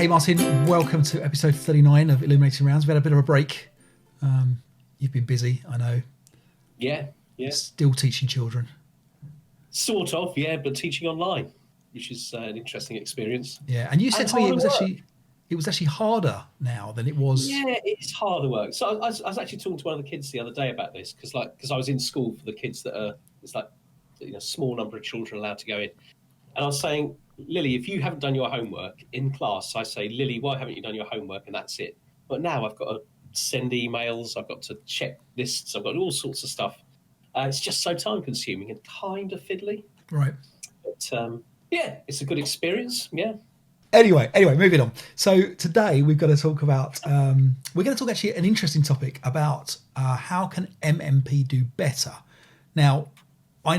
Hey Martin, welcome to episode 39 of Illuminating Rounds. We had a bit of a break. You've been busy, I know. Yeah. Still teaching children. Sort of, yeah, but teaching online, which is an interesting experience. Yeah, and you said to me it was actually harder now than it was. Yeah, it's harder work. So I was actually talking to one of the kids the other day about this because I was in school for the kids that it's like small number of children allowed to go in, and I was saying, Lily, if you haven't done your homework in class, I say, Lily, why haven't you done your homework? And that's it. But now I've got to send emails, I've got to check lists, I've got all sorts of stuff. It's just so time consuming and kind of fiddly. Right. But yeah, it's a good experience. Yeah. Anyway, moving on. So today we've got to talk about, we're going to talk actually an interesting topic about how can MMP do better. Now, I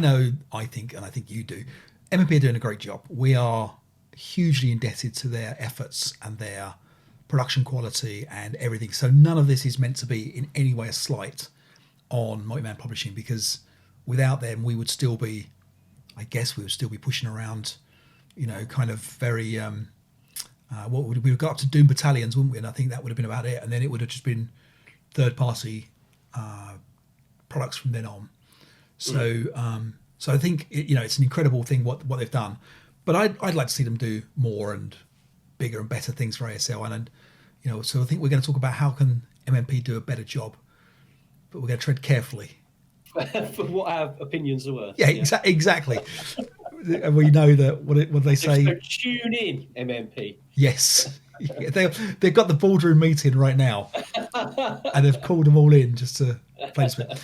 think you do, MMP are doing a great job. We are hugely indebted to their efforts and their production quality and everything. So none of this is meant to be in any way a slight on Mighty Man Publishing, because without them we would still be pushing around, kind of very we would have got up to Doom Battalions, wouldn't we? And I think that would have been about it, and then it would have just been third party products from then on. So so I think it's an incredible thing what they've done, but I'd like to see them do more and bigger and better things for ASL, and so I think we're going to talk about how can MMP do a better job, but we're going to tread carefully. For what our opinions are worth. Yeah. Exactly. And we know that what they say. So tune in, MMP. Yes, they've got the boardroom meeting right now, and they've called them all in just to play this bit.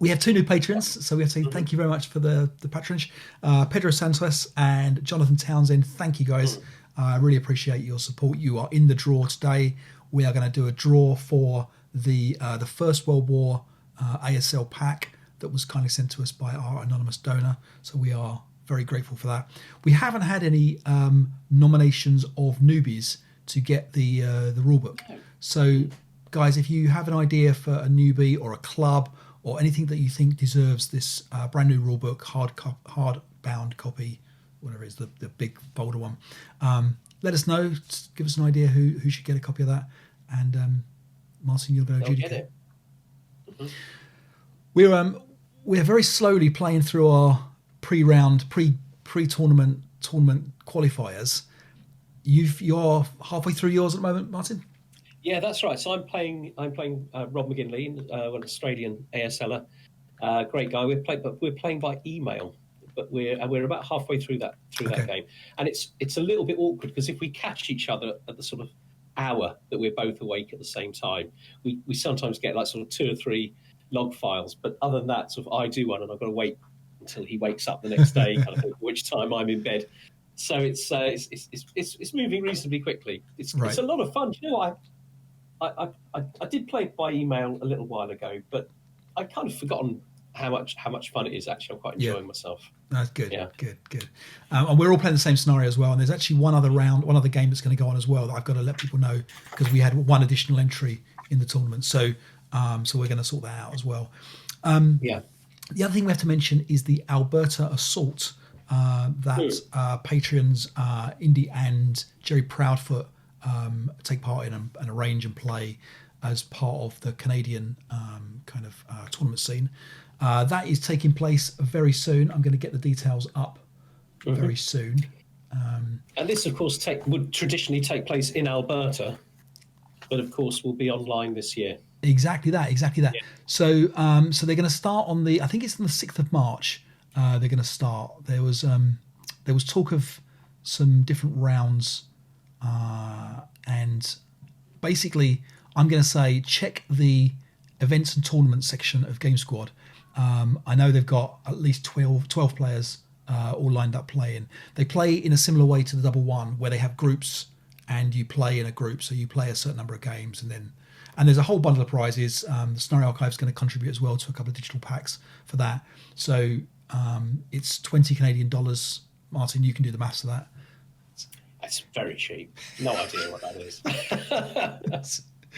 We have two new patrons, so we have to say thank you very much for the patronage. Pedro Santos and Jonathan Townsend, thank you guys. I really appreciate your support. You are in the draw today. We are going to do a draw for the First World War ASL pack that was kindly sent to us by our anonymous donor. So we are very grateful for that. We haven't had any nominations of newbies to get the rulebook. So guys, if you have an idea for a newbie or a club or anything that you think deserves this brand new rulebook, hard bound copy, whatever it is, the big folder one, let us know. Just give us an idea who should get a copy of that, and Martin, you're going to adjudicate it. We're very slowly playing through our pre-tournament qualifiers. You're halfway through yours at the moment, Martin. Yeah, that's right. So I'm playing Rob McGinley, an Australian ASLer, great guy. We're playing by email, but we're about halfway through that game, and it's a little bit awkward because if we catch each other at the sort of hour that we're both awake at the same time, we sometimes get like sort of 2 or 3 log files, but other than that, sort of I do one and I've got to wait until he wakes up the next day, kind of thing, which time I'm in bed. So it's moving reasonably quickly. It's a lot of fun. You know, I did play it by email a little while ago, but I kind of forgotten how much fun it is. Actually, I'm quite enjoying myself. That's good. Yeah. Good. And we're all playing the same scenario as well. And there's actually one other game that's going to go on as well that I've got to let people know, because we had one additional entry in the tournament. So we're going to sort that out as well. The other thing we have to mention is the Alberta Assault that patrons Indy and Jerry Proudfoot take part in and arrange and play as part of the Canadian tournament scene. That is taking place very soon. I'm going to get the details up very soon. And this, of course, would traditionally take place in Alberta, but of course will be online this year. Exactly that. Yeah. So they're going to start on I think it's on the 6th of March. They're going to start. There was talk of some different rounds, and basically I'm going to say check the events and tournaments section of Game Squad. I know they've got at least 12 players all lined up playing. They play in a similar way to the Double One, where they have groups and you play in a group. So you play a certain number of games, and there's a whole bundle of prizes. The Scenario Archive is going to contribute as well to a couple of digital packs for that. So it's $20 Canadian. Martin, you can do the maths of that. That's very cheap. No idea what that is.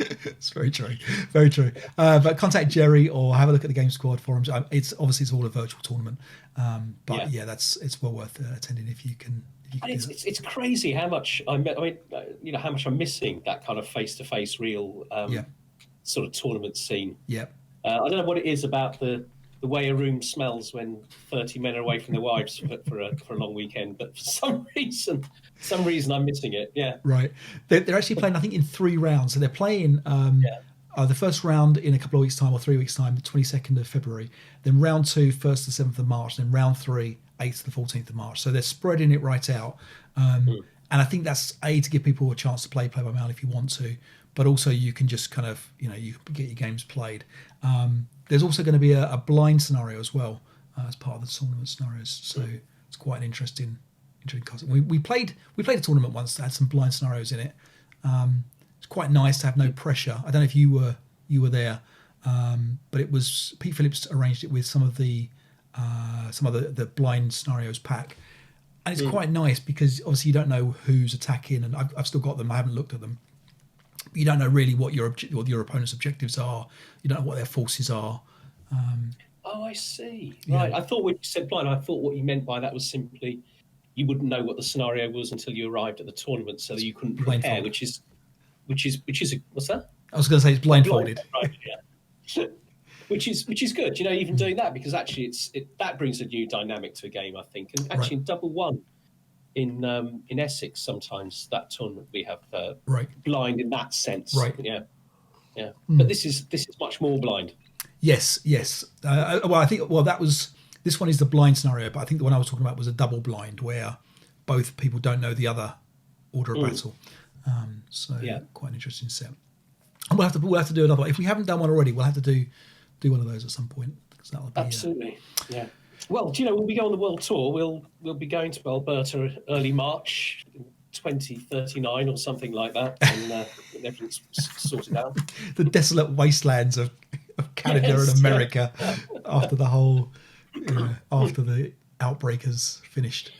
It's very true, very true. But contact Jerry or have a look at the Game Squad forums. It's all a virtual tournament, but yeah, it's well worth attending if you can. And it's crazy how much how much I'm missing that kind of face-to-face real sort of tournament scene. Yeah. I don't know what it is about the way a room smells when 30 men are away from their wives for a long weekend, but for some reason I'm missing it. Yeah. Right. They're actually playing, I think, in 3 rounds. So they're playing the first round in a couple of weeks' time or 3 weeks' time, the 22nd of February. Then round 2, 1st to 7th of March. Then round 3, 8th to the 14th of March. So they're spreading it right out. And I think that's to give people a chance to play by mail if you want to, but also you can just kind of, you can get your games played. There's also going to be a blind scenario as well as part of the tournament scenarios. So it's quite an interesting concept. We played a tournament once that had some blind scenarios in it. It's quite nice to have no pressure. I don't know if you were there, but it was Pete Phillips arranged it with some of the blind scenarios pack, and it's quite nice because obviously you don't know who's attacking, and I've still got them. I haven't looked at them. You don't know really what your opponent's objectives are. You don't know what their forces are. Oh, I see. Right. I thought when you said blind, I thought what you meant by that was simply you wouldn't know what the scenario was until you arrived at the tournament, so that you couldn't prepare. Which is what's that? I was going to say it's blindfolded. Right, yeah. Which is good. Even doing that, because actually that brings a new dynamic to a game, I think. And actually, in Double One in Essex, sometimes that tournament we have blind in that sense. Right. Yeah. But this is much more blind. Yes. I think this one is the blind scenario, but I think the one I was talking about was a double blind where both people don't know the other order of battle. Quite an interesting set. And we'll have to do another one. If we haven't done one already, we'll have to do one of those at some point. That'll be, absolutely. Yeah. Well, when we go on the world tour, we'll be going to Alberta early March, 2039 or something like that, and everything's sorted out. The desolate wastelands of Canada and America after the whole after the outbreak has finished.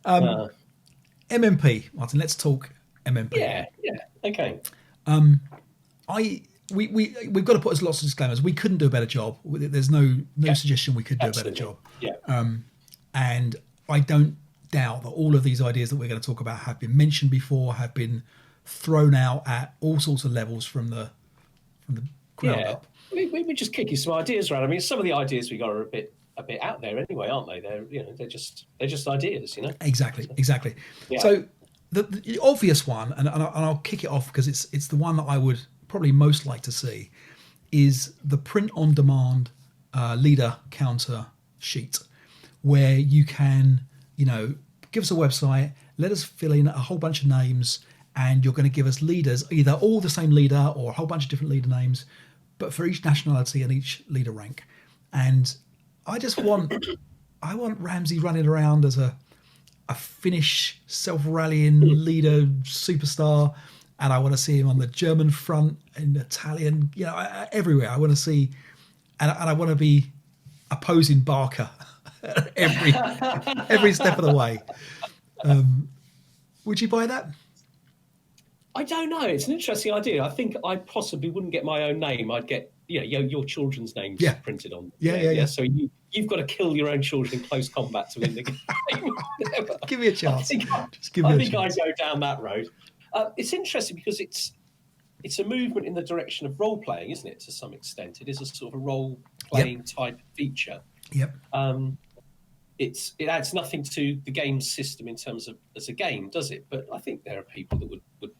MMP, Martin. Let's talk MMP. Yeah. Okay. We've got to put as lots of disclaimers. We couldn't do a better job. There's no suggestion we could do a better job. Yeah. And I don't doubt that all of these ideas that we're going to talk about have been mentioned before, have been thrown out at all sorts of levels from the ground up. We just kick you some ideas around. I mean, some of the ideas we got are a bit out there anyway, aren't they? They're just ideas, Exactly. Yeah. So the obvious one, and I'll kick it off because it's the one that I would probably most like to see, is the print-on-demand leader counter sheet, where you can, give us a website, let us fill in a whole bunch of names, and you're going to give us leaders, either all the same leader or a whole bunch of different leader names, but for each nationality and each leader rank. And I just want Ramsey running around as a Finnish self-rallying leader superstar, and I want to see him on the German front and Italian, everywhere. I want to see, and I want to be opposing Barker every step of the way. Would you buy that? I don't know. It's an interesting idea. I think I possibly wouldn't get my own name. I'd get your children's names printed on. Yeah. So you've got to kill your own children in close combat to win the game. Give me a chance. I think I'd go down that road. It's interesting because it's a movement in the direction of role playing, isn't it? To some extent, it is a sort of a role playing type feature. Yep. It adds nothing to the game system in terms of as a game, does it? But I think there are people that would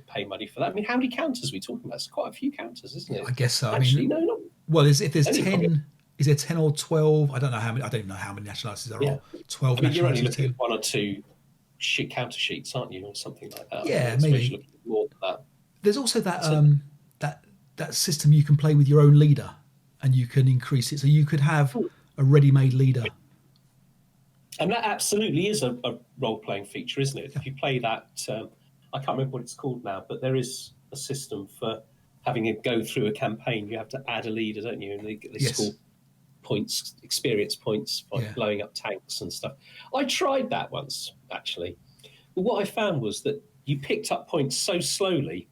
pay money for that. I mean, how many counters are we talking about? It's quite a few counters, isn't it? I guess so. Actually, no, not. Well, if there's 10, is there 10 or 12? I don't know how many. I don't even know how many nationalities there are. 12 nationalities. You're only looking at 1 or 2 counter sheets, aren't you, or something like that? Yeah, maybe. Looking at more than that. There's also that system you can play with your own leader, and you can increase it. So you could have a ready-made leader. And that absolutely is a role-playing feature, isn't it? Yeah. If you play that, I can't remember what it's called now, but there is a system for having it go through a campaign. You have to add a leader, don't you? And they score points, experience points by blowing up tanks and stuff. I tried that once, actually. But what I found was that you picked up points so slowly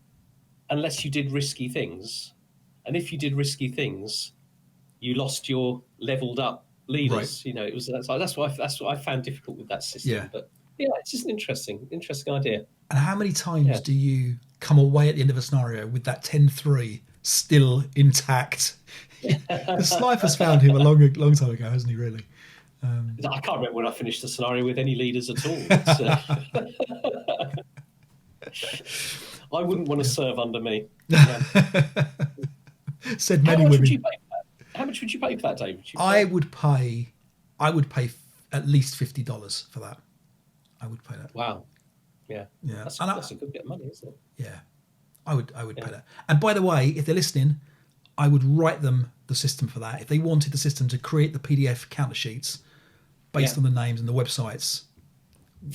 unless you did risky things. And if you did risky things, you lost your leveled up leaders. Right. It was that's what I found difficult with that system. Yeah. But yeah, it's just an interesting idea. And how many times do you come away at the end of a scenario with that 10-3 still intact? The Slifer's found him a long time ago, hasn't he, really? I can't remember when I finished the scenario with any leaders at all. But, I wouldn't want to serve under me. Yeah. Said many women. How much would you pay for that, David? I would pay at least $50 for that. I would pay that. Wow. Yeah. Yeah. That's a good bit of money, isn't it? Yeah. I would pay that. And by the way, if they're listening, I would write them the system for that. If they wanted the system to create the PDF counter sheets based on the names and the websites.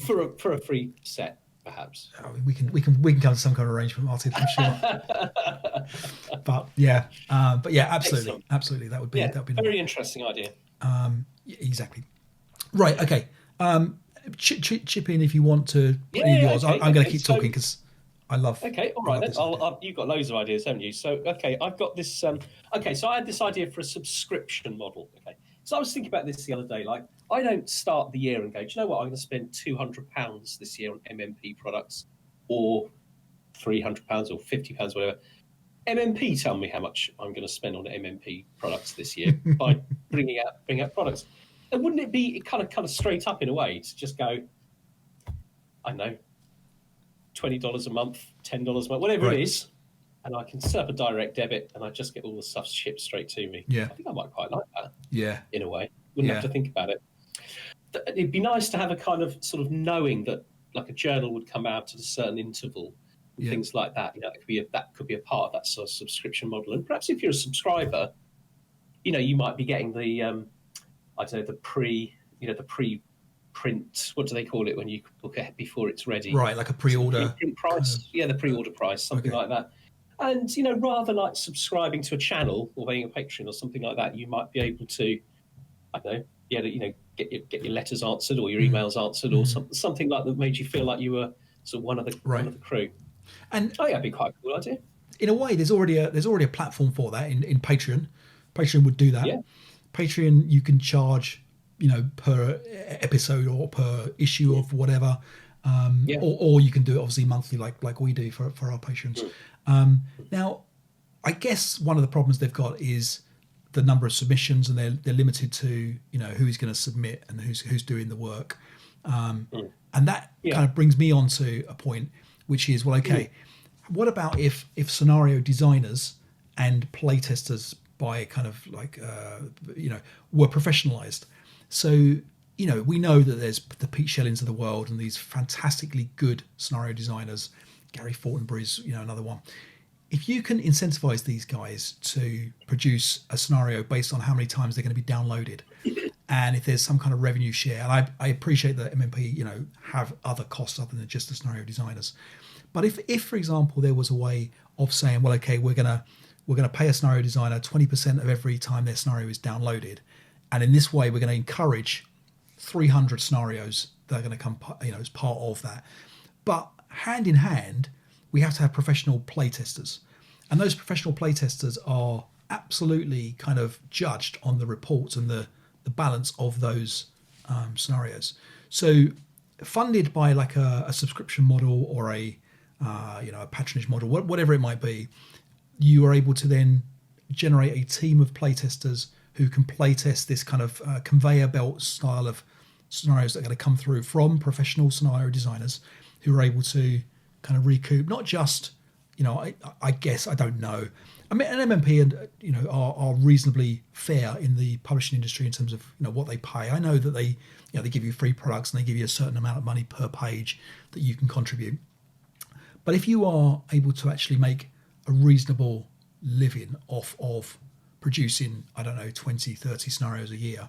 For a free set, perhaps. We can come to some kind of arrangement, Martin, I'm sure. But yeah, absolutely. Excellent. Absolutely. That would be very interesting idea. Exactly. Right, okay. Chip in if you want to put in yours. Okay, I'm going to keep talking because I love. Okay, all right. Then you've got loads of ideas, haven't you? So okay, I've got this. So I had this idea for a subscription model. Okay, so I was thinking about this the other day. Like, I don't start the year and go, do you know what? I'm going to spend £200 this year on MMP products, or £300 or £50, whatever. MMP tell me how much I'm going to spend on MMP products this year by bringing out products. And wouldn't it be kind of straight up in a way to just go, I don't know, $20 a month, $10 a month, whatever it is, and I can set up a direct debit and I just get all the stuff shipped straight to me. Yeah. I think I might quite like that. Yeah. In a way. Wouldn't have to think about it. It'd be nice to have a kind of sort of knowing that like a journal would come out at a certain interval and things like that. That could be a part of that sort of subscription model. And perhaps if you're a subscriber, you might be getting the I don't know, the pre-print, what do they call it when you book it before it's ready? Right, like a pre-order. Print price. Yeah, the pre-order price, something like that. And, rather like subscribing to a channel or being a patron or something like that, you might be able to, I don't know, get your letters answered or your emails answered or something like that made you feel like you were sort of one of the crew. And I think that'd be quite a cool idea. In a way, there's already a platform for that in Patreon. Patreon would do that. Yeah. Patreon, you can charge, per episode or per issue of whatever, or you can do it obviously monthly, like we do for our patrons. Now, I guess one of the problems they've got is the number of submissions, and they're limited to who's going to submit and who's doing the work, and that kind of brings me on to a point, which is what about if scenario designers and playtesters by kind of like were professionalized? So we know that there's the Pete Shellings of the world and these fantastically good scenario designers. Gary Fortenberry's another one. If you can incentivize these guys to produce a scenario based on how many times they're going to be downloaded, and if there's some kind of revenue share, and I appreciate that MMP have other costs other than just the scenario designers, but if for example there was a way of saying, well, okay, we're gonna pay a scenario designer 20% of every time their scenario is downloaded, and in this way we're going to encourage 300 scenarios that are going to come as part of that. But hand in hand, we have to have professional playtesters, and those professional playtesters are absolutely kind of judged on the reports and the balance of those scenarios. So funded by like a subscription model or a patronage model, whatever it might be, you are able to then generate a team of playtesters who can playtest this kind of conveyor belt style of scenarios that are going to come through from professional scenario designers who are able to kind of recoup, not just, I guess, I don't know. I mean, an MMP and are reasonably fair in the publishing industry in terms of what they pay. I know that they give you free products and they give you a certain amount of money per page that you can contribute. But if you are able to actually make a reasonable living off of producing, 20, 30 scenarios a year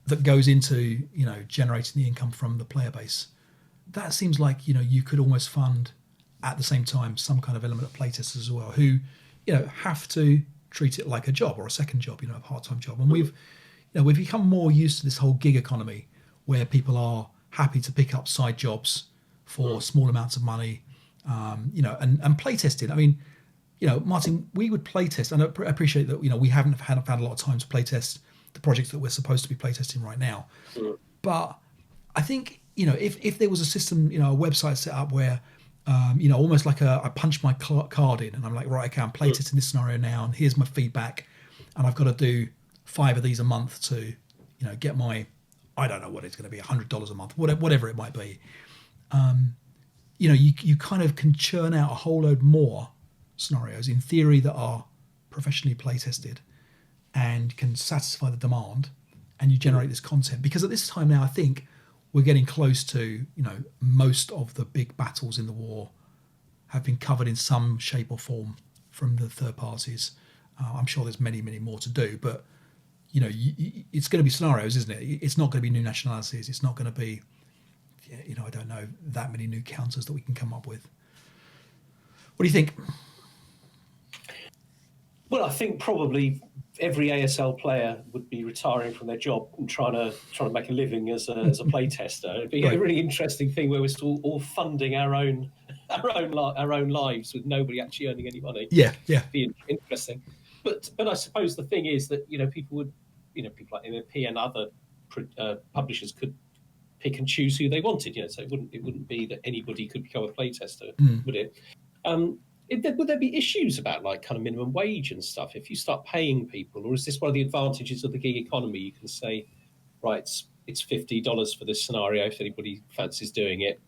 that goes into, generating the income from the player base, that seems like, you could almost fund at the same time some kind of element of playtesters as well who, have to treat it like a job or a second job, a part-time job. And we've become more used to this whole gig economy where people are happy to pick up side jobs for small amounts of money, and playtesting. I mean, Martin, we would playtest, and I appreciate that, we haven't found a lot of time to playtest the projects that we're supposed to be playtesting right now. But I think, if there was a system, a website set up where, almost like I punch my card in and I'm like, right, okay, I'm playtesting this scenario now, and here's my feedback, and I've got to do 5 of these a month to, get my, I don't know what it's going to be, $100 a month, whatever it might be. You kind of can churn out a whole load more scenarios in theory that are professionally play tested and can satisfy the demand, and you generate this content. Because at this time now, I think we're getting close to, most of the big battles in the war have been covered in some shape or form from the third parties. I'm sure there's many, many more to do, but it's going to be scenarios, isn't it? It's not going to be new nationalities. It's not going to be, I don't know, that many new counters that we can come up with. What do you think? Well, I think probably every ASL player would be retiring from their job and trying to make a living as a play tester. It'd be a really interesting thing where we're still all funding our own lives with nobody actually earning any money. Yeah. It'd be interesting. But I suppose the thing is that people would, people like MMP and other publishers could pick and choose who they wanted. So it wouldn't be that anybody could become a playtester, would it? Would there be issues about like kind of minimum wage and stuff if you start paying people, or is this one of the advantages of the gig economy? You can say, right, it's $50 for this scenario if anybody fancies doing it.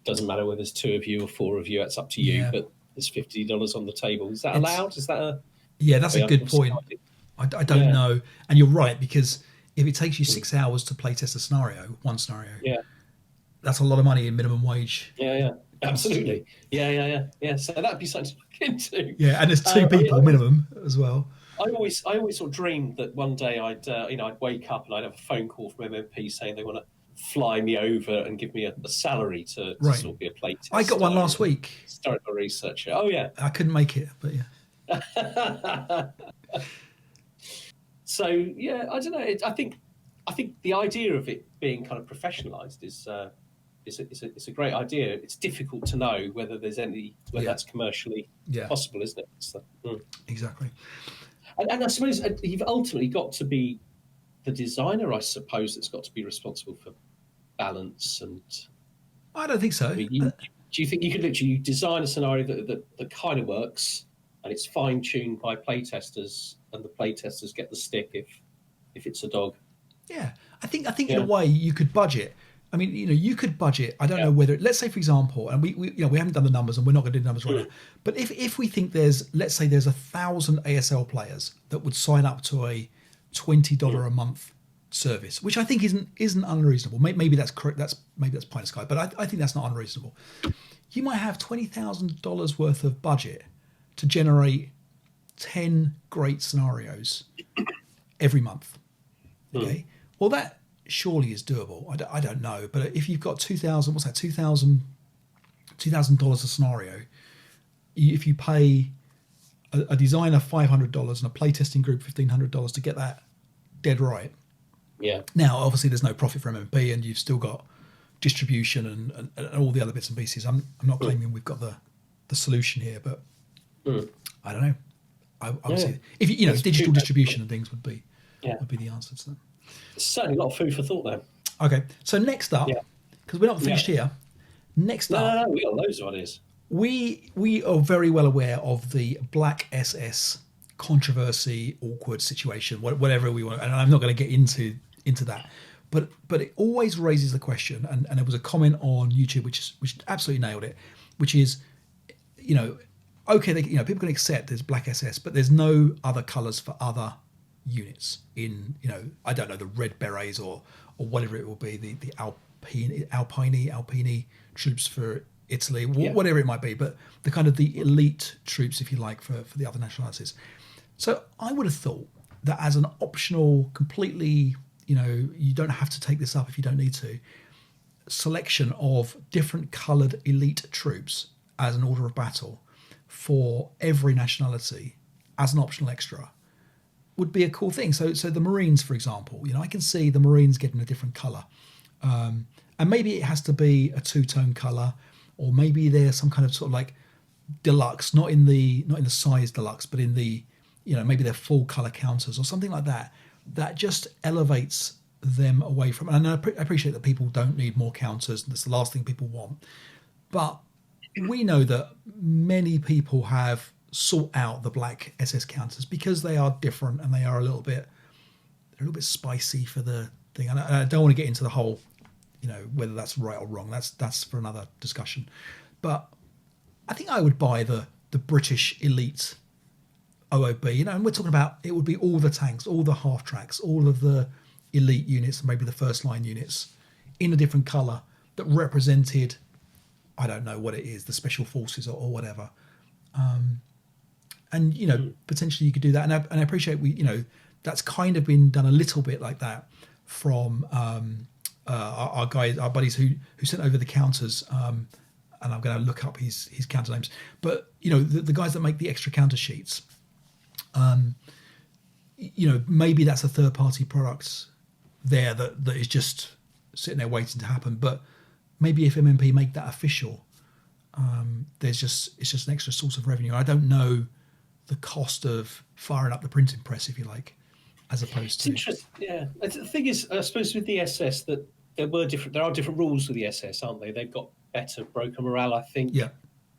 Doesn't matter whether there's 2 of you or 4 of you. That's up to you. But there's $50 on the table. Is that allowed? Is that a that's a good point. I don't know, and you're right, because if it takes you 6 hours to playtest one scenario, that's a lot of money in minimum wage. Absolutely. Yeah. So that'd be something to look into. Yeah, and there's 2 people minimum as well. I always sort of dreamed that one day I'd wake up and I'd have a phone call from MMP saying they want to fly me over and give me a salary to sort of be a play tester. I got one last week. Historical researcher. Oh yeah. I couldn't make it, but yeah. So yeah, I don't know. I think the idea of it being kind of professionalized is a great idea. It's difficult to know whether there's that's commercially possible, isn't it? So, Exactly. And I suppose you've ultimately got to be the designer, I suppose, that's got to be responsible for balance. And I don't think so. I mean, do you think you could literally design a scenario that kind of works and it's fine-tuned by playtesters, and the playtesters get the stick if it's a dog? Yeah, I think in a way you could budget. I mean, you could budget. I don't know whether, let's say, for example, and we haven't done the numbers, and we're not going to do the numbers right now. But if we think let's say there's 1,000 ASL players that would sign up to a $20 a month service, which I think isn't unreasonable. Maybe that's correct. Maybe that's pie in the sky, but I think that's not unreasonable. You might have $20,000 worth of budget to generate 10 great scenarios every month. Okay, well that surely is doable. I don't know, but if you've got $2,000, what's that? $2,000 a scenario. If you pay a designer $500 and a playtesting group $1,500 to get that dead right. Yeah. Now, obviously, there's no profit for MMP, and you've still got distribution and all the other bits and pieces. I'm not claiming we've got the solution here, but I don't know. Obviously, if digital distribution and things would be the answer to that. Certainly a lot of food for thought there. Okay, so next up, because we're not finished here. Next up, we got loads of ideas. We are very well aware of the Black SS controversy, awkward situation, whatever we want, and I'm not going to get into that. But it always raises the question, and there was a comment on YouTube which absolutely nailed it, which is, okay, people can accept there's Black SS, but there's no other colours for other units in, I don't know, the Red Berets or whatever it will be, the Alpini troops for Italy, whatever it might be, but the kind of the elite troops, if you like, for the other nationalities. So I would have thought that as an optional, completely, you don't have to take this up if you don't need to, selection of different coloured elite troops as an order of battle for every nationality as an optional extra would be a cool thing. So the Marines, for example, I can see the Marines getting a different colour. And maybe it has to be a two-tone colour, or maybe there's some kind of sort of like deluxe, not in the size deluxe, but in the, maybe they're full color counters or something like that, that just elevates them away from. And I appreciate that people don't need more counters, and that's the last thing people want. But we know that many people have sought out the black SS counters because they are different and they are a little bit spicy for the thing. And I don't want to get into the whole, whether that's right or wrong. That's for another discussion. But I think I would buy the British Elite OOB, and we're talking about, it would be all the tanks, all the half tracks, all of the elite units, maybe the first line units in a different color that represented, I don't know what it is, the special forces or whatever. And potentially you could do that. And I appreciate that's kind of been done a little bit like that from our guys, our buddies who sent over the counters. And I'm going to look up his counter names. But the guys that make the extra counter sheets. Maybe that's a third party product there that is just sitting there waiting to happen. But maybe if MMP make that official, it's just an extra source of revenue. I don't know the cost of firing up the printing press, if you like, as opposed to. It's interesting, yeah. The thing is, I suppose with the SS that there are different rules with the SS, aren't they? They've got better broker morale, I think. Yeah.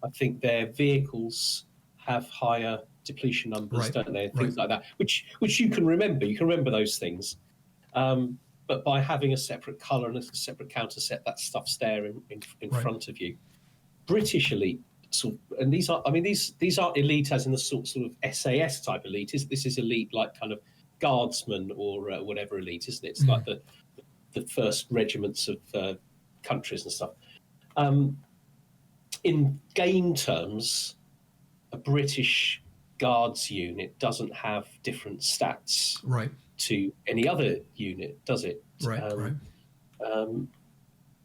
I think their vehicles have higher depletion numbers, don't they? Things like that, which you can remember. You can remember those things. But by having a separate colour and a separate counter set, that stuff's there in front of you. British Elite, and these are elite as in the sort of SAS type elite. This is elite like kind of guardsmen or whatever elite, isn't it? It's like the first regiments of countries and stuff. In game terms, a British Guards unit doesn't have different stats to any other unit, does it?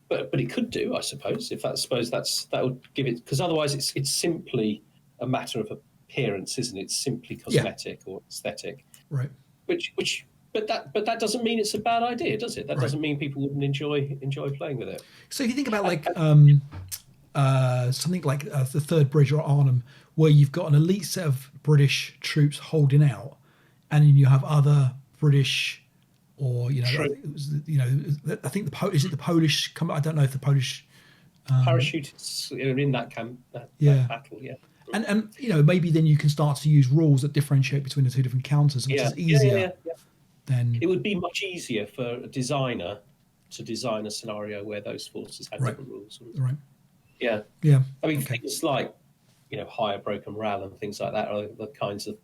But it could do, I suppose. That would give it, because otherwise it's simply a matter of appearance, isn't it? It's simply cosmetic or aesthetic. Right. But that doesn't mean it's a bad idea, does it? That doesn't mean people wouldn't enjoy playing with it. So if you think about something like the Third Bridge or Arnhem, where you've got an elite set of British troops holding out, and then you have other British, or I think the Polish. I don't know if the Polish parachutists are in that camp. That battle, yeah. And maybe then you can start to use rules that differentiate between the two different counters, which is easier. Then it would be much easier for a designer to design a scenario where those forces had different rules. Right. Yeah. Yeah. I mean, things like higher broken morale and things like that are the kinds of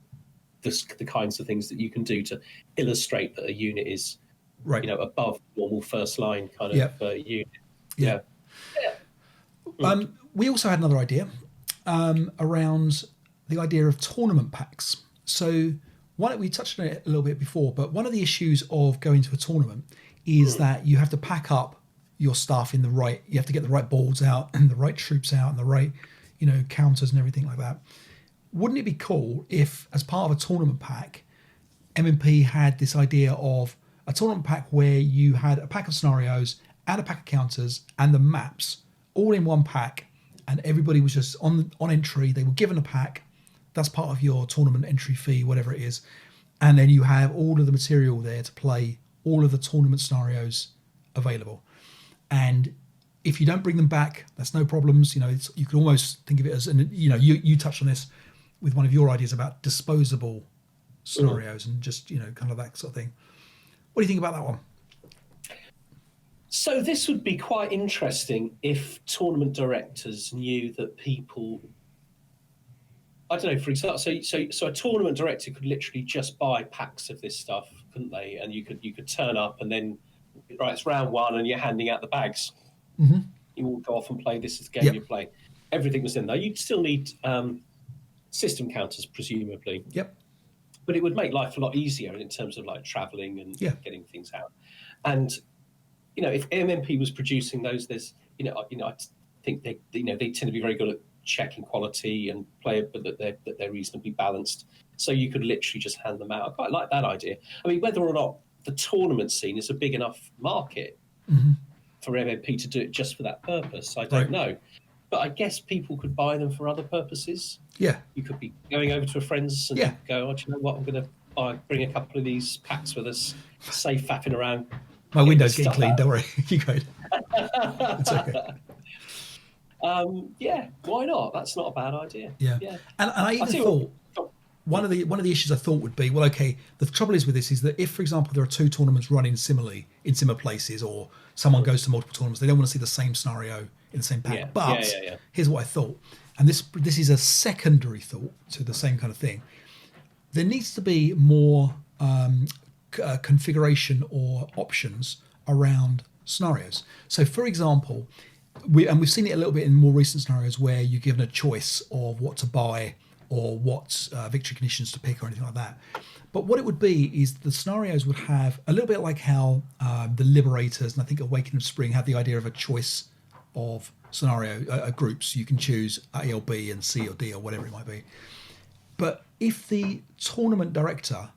things that you can do to illustrate that a unit is above normal first line kind of unit. Yeah. We also had another idea around the idea of tournament packs. So we touched on it a little bit before, but one of the issues of going to a tournament is that you have to pack up your stuff you have to get the right boards out and the right troops out and the right, counters and everything like that. Wouldn't it be cool if, as part of a tournament pack, MMP had this idea of a tournament pack where you had a pack of scenarios and a pack of counters and the maps all in one pack, and everybody was just on entry. They were given a pack. That's part of your tournament entry fee, whatever it is. And then you have all of the material there to play all of the tournament scenarios available. And if you don't bring them back, that's no problems. You can almost think of it as, and you touched on this with one of your ideas about disposable scenarios and just, kind of that sort of thing. What do you think about that one? So this would be quite interesting if tournament directors knew that people, I don't know, for example, so a tournament director could literally just buy packs of this stuff, couldn't they? And you could turn up and then, it's round one and you're handing out the bags. Mm-hmm. You all go off and play. This is the game you play. Everything was in there. You'd still need system counters, presumably. Yep. But it would make life a lot easier in terms of like traveling and getting things out. And if MMP was producing those, there's I think they tend to be very good at checking quality and play, but that they're reasonably balanced. So you could literally just hand them out. I quite like that idea. I mean, whether or not the tournament scene is a big enough market for MMP to do it just for that purpose, I don't know. but I guess people could buy them for other purposes. Yeah. You could be going over to a friend's and Yeah. go, oh, do you know what? I'm going to bring a couple of these packs with us, save faffing around. My window's getting stuff clean. out. Don't worry. You go. It's okay. Yeah, why not? That's not a bad idea. Yeah. And I even thought one of the issues I thought would be, well, okay, the trouble is with this is that if, for example, there are two tournaments running similarly in similar places, or someone goes to multiple tournaments, they don't want to see the same scenario in the same pack. Yeah. But Yeah. here's what I thought, and this is a secondary thought to the same kind of thing. There needs to be more configuration or options around scenarios. So, for example, we've seen it a little bit in more recent scenarios where you're given a choice of what to buy or what victory conditions to pick or anything like that. But what it would be is the scenarios would have a little bit like how the Liberators and I think Awakening of Spring have the idea of a choice of scenario groups. You can choose A or B and C or D or whatever it might be. But if the tournament director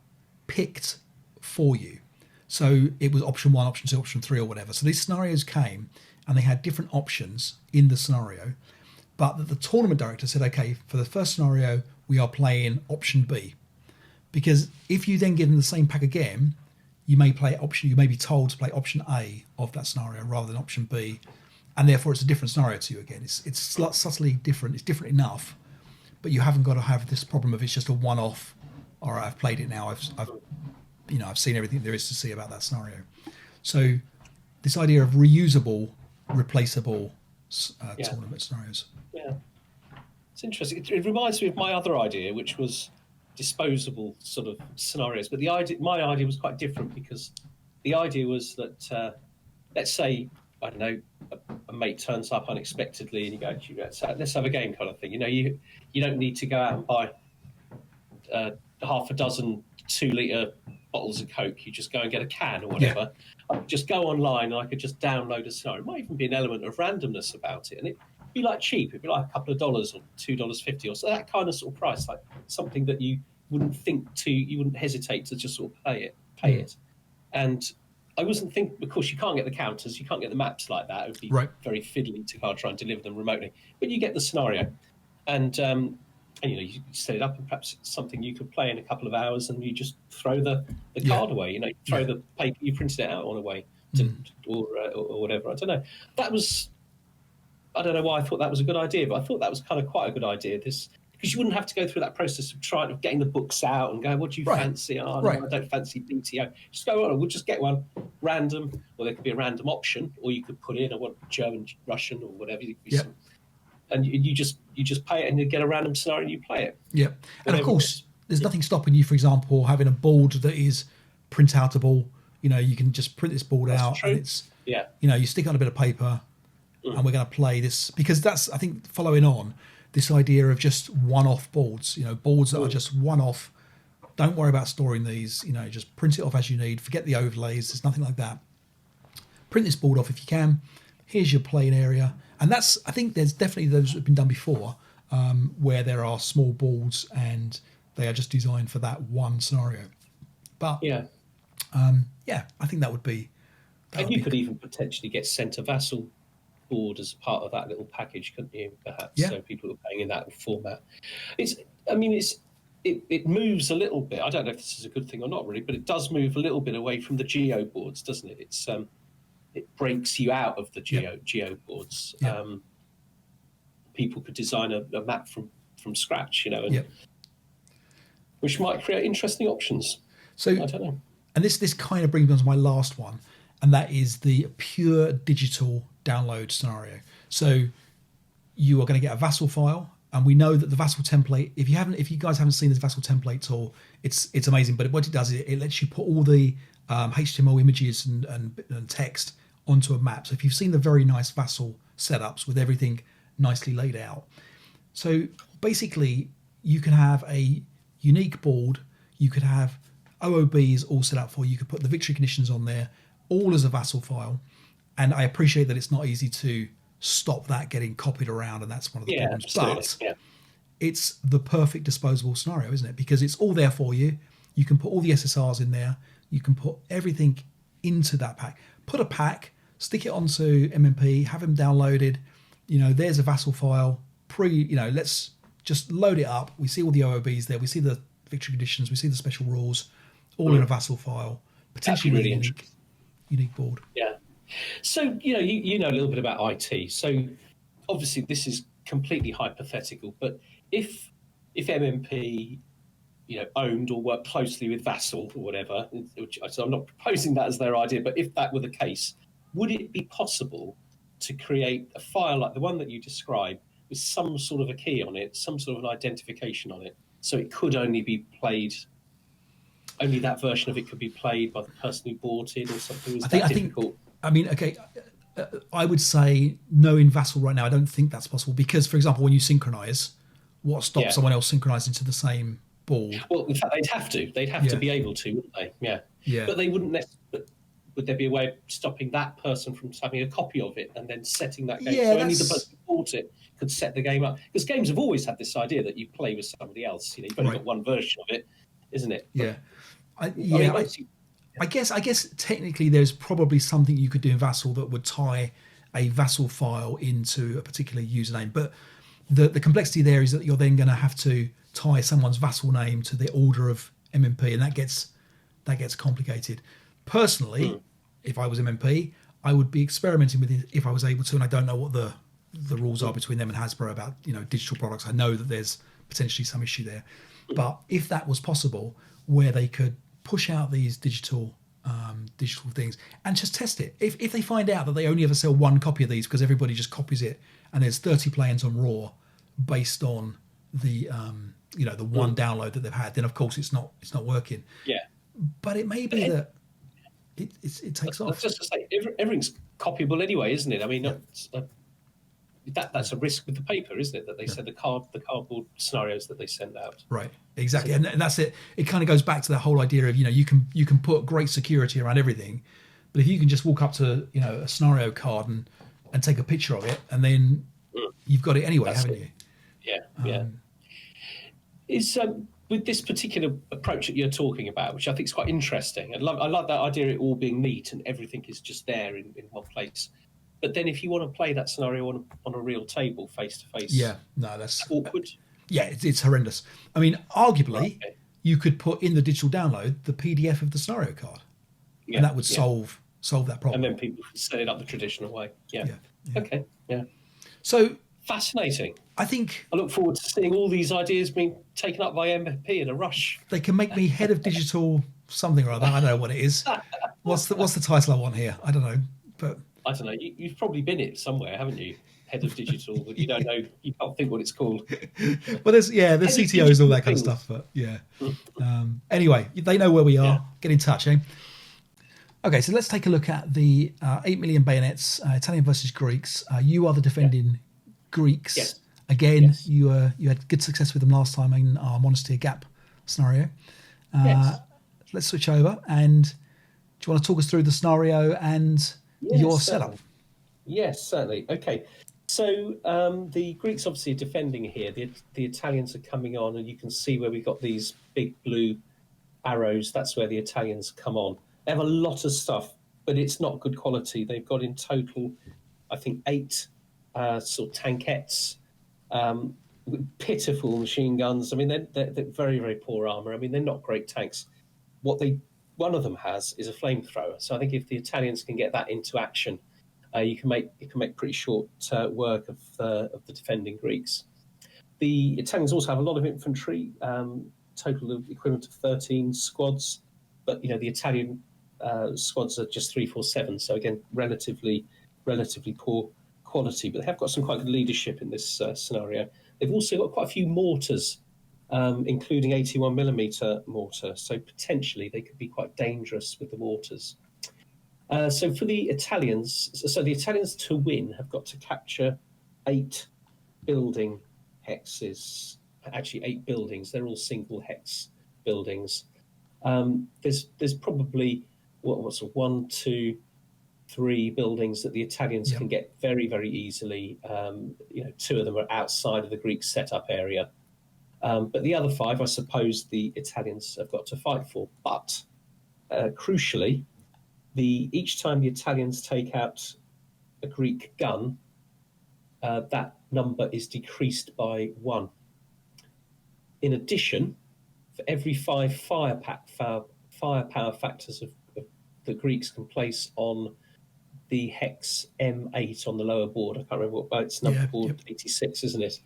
picked for you, so it was option 1, option 2, option 3 or whatever. So these scenarios came and they had different options in the scenario, but that the tournament director said, okay, for the first scenario, we are playing option B. Because if you then give them the same pack again, you may be told to play option A of that scenario rather than option B, and therefore it's a different scenario to you again. It's subtly different. It's different enough, but you haven't got to have this problem of it's just a one-off. All right, I've played it now. I've seen everything there is to see about that scenario. So this idea of reusable, replaceable tournament scenarios. Yeah, it's interesting. It reminds me of my other idea, which was disposable sort of scenarios. But my idea was quite different, because the idea was that let's say, I don't know, a mate turns up unexpectedly and you go, let's have a game kind of thing. You don't need to go out and buy half a dozen 2-litre bottles of Coke. You just go and get a can or whatever. I could just go online and I could just download a scenario. It might even be an element of randomness about it, and it'd be like cheap. It'd be like a couple of dollars or $2.50 or so, that kind of sort of price, like something that you wouldn't hesitate to just sort of pay it. And I wasn't thinking, of course, you can't get the counters, you can't get the maps like that. It would be very fiddly to try and deliver them remotely. But you get the scenario, and you set it up, and perhaps it's something you could play in a couple of hours, and you just throw the card away. You throw the paper you printed it out on away, or whatever. I don't know. I don't know why I thought that was a good idea, but I thought that was kind of quite a good idea. Because you wouldn't have to go through that process of getting the books out and go, what do you fancy? Oh, no, I don't fancy BTO. Just go, oh, we'll just get one random, or there could be a random option, or you could put in, I want German, Russian, or whatever. And you just pay it and you get a random scenario and you play it. Yeah. And of course, there's nothing stopping you, for example, having a board that is print outable. You can just print this board out. True. And it's, you stick it on a bit of paper and we're going to play this, because that's, I think, following on this idea of just one-off boards, boards that are just one-off. Don't worry about storing these, just print it off as you need. Forget the overlays. There's nothing like that. Print this board off if you can. Here's your playing area. And I think there's definitely those that have been done before, where there are small boards and they are just designed for that one scenario. But I think that would be. And you could even potentially get sent a vassal board as part of that little package, couldn't you? Perhaps so people are playing in that format. It moves a little bit. I don't know if this is a good thing or not, really, but it does move a little bit away from the geo boards, doesn't it? It breaks you out of the geo boards. People could design a map from scratch, which might create interesting options. So I don't know. And this kind of brings me on to my last one, and that is the pure digital download scenario. So you are going to get a vassal file, and we know that the vassal template, if you guys haven't seen this vassal template tool, it's amazing. But what it does is it lets you put all the HTML images and text onto a map. So if you've seen the very nice vassal setups with everything nicely laid out, so basically you can have a unique board, you could have OOBs all set up for you, could put the victory conditions on there all as a vassal file. And I appreciate that it's not easy to stop that getting copied around, and that's one of the problems. Absolutely. But it's the perfect disposable scenario, isn't it? Because it's all there for you. You can put all the SSRs in there. You can put everything into that pack. Put a pack, stick it onto MMP, have them downloaded, there's a vassal file, let's just load it up. We see all the OOBs there. We see the victory conditions. We see the special rules, all in a vassal file. Potentially really unique board. Yeah. So, you know a little bit about IT. So obviously this is completely hypothetical, but if MMP owned or worked closely with Vassal or whatever, so I'm not proposing that as their idea, but if that were the case, would it be possible to create a file like the one that you described with some sort of a key on it, some sort of an identification on it, so it could only be played, only that version of it could be played by the person who bought it or something? I think, I would say no in Vassal right now. I don't think that's possible because, for example, when you synchronize, what stops someone else synchronizing to the same board? Well, in fact, they'd have to. They'd have to be able to, wouldn't they? Yeah. But they wouldn't necessarily. Would there be a way of stopping that person from having a copy of it and then setting that game? So only the person who bought it could set the game up. Because games have always had this idea that you play with somebody else. You've only got one version of it, isn't it? I guess technically there's probably something you could do in Vassal that would tie a Vassal file into a particular username. But the complexity there is that you're then going to have to tie someone's Vassal name to the order of MMP, and that gets complicated. Personally, if I was MMP, I would be experimenting with it if I was able to, and I don't know what the rules are between them and Hasbro about digital products. I know that there's potentially some issue there, but if that was possible, where they could push out these digital things and just test it. If they find out that they only ever sell one copy of these because everybody just copies it, and there's 30 play-ins on Raw based on the the one download that they've had, then of course it's not working. Yeah, but it may be that it takes off. Just to say, everything's copyable anyway, isn't it? I mean, that's a risk with the paper, isn't it? That they send the cardboard scenarios that they send out. Right, exactly, and that's it. It kind of goes back to the whole idea of you can put great security around everything, but if you can just walk up to a scenario card and take a picture of it, and then you've got it anyway, haven't you? Yeah. Is with this particular approach that you're talking about, which I think is quite interesting. I love that idea of it all being neat and everything is just there in one place. But then if you want to play that scenario on a real table, face to face, that's awkward. It's horrendous. I mean, arguably, you could put in the digital download the PDF of the scenario card, and that would solve that problem. And then people set it up the traditional way. Yeah. Okay. Yeah. So fascinating. I think I look forward to seeing all these ideas being taken up by MP in a rush. They can make me head of digital something or other. I don't know what it is. What's the title I want here? I don't know, but I don't know. You've probably been it somewhere, haven't you? Head of digital, but you don't know. You can't think what it's called. Well, there's CTOs, all that kind of stuff. But anyway, they know where we are. Yeah. Get in touch, eh? Okay, so let's take a look at the 8 million Bayonets, Italian versus Greeks. You are the defending Greeks. Yes. Again, you had good success with them last time in our Monastir Gap scenario. Let's switch over, and do you want to talk us through the scenario and your setup? Yes, certainly. Okay, so the Greeks obviously are defending here. The Italians are coming on, and you can see where we've got these big blue arrows. That's where the Italians come on. They have a lot of stuff, but it's not good quality. They've got in total, I think, 8 sort of tankettes, with pitiful machine guns. I mean, they're very, very poor armor. I mean, they're not great tanks. One of them has is a flamethrower. So I think if the Italians can get that into action, you can make pretty short work of the defending Greeks. The Italians also have a lot of infantry, total of equivalent of 13 squads, but the Italian squads are just 347. So again, relatively poor quality, but they have got some quite good leadership in this scenario. They've also got quite a few mortars, including 81mm mortar, so potentially they could be quite dangerous with the mortars. So for the Italians, to win have got to capture 8 building hexes, actually 8 buildings. They're all single hex buildings. There's probably what's 1, 2, 3 buildings that the Italians can get very, very easily. 2 of them are outside of the Greek setup area. But the other 5, I suppose, the Italians have got to fight for. But crucially, each time the Italians take out a Greek gun, that number is decreased by 1. In addition, for every 5 firepower factors of the Greeks can place on the hex M8 on the lower board. I can't remember what it's number board 86, isn't it?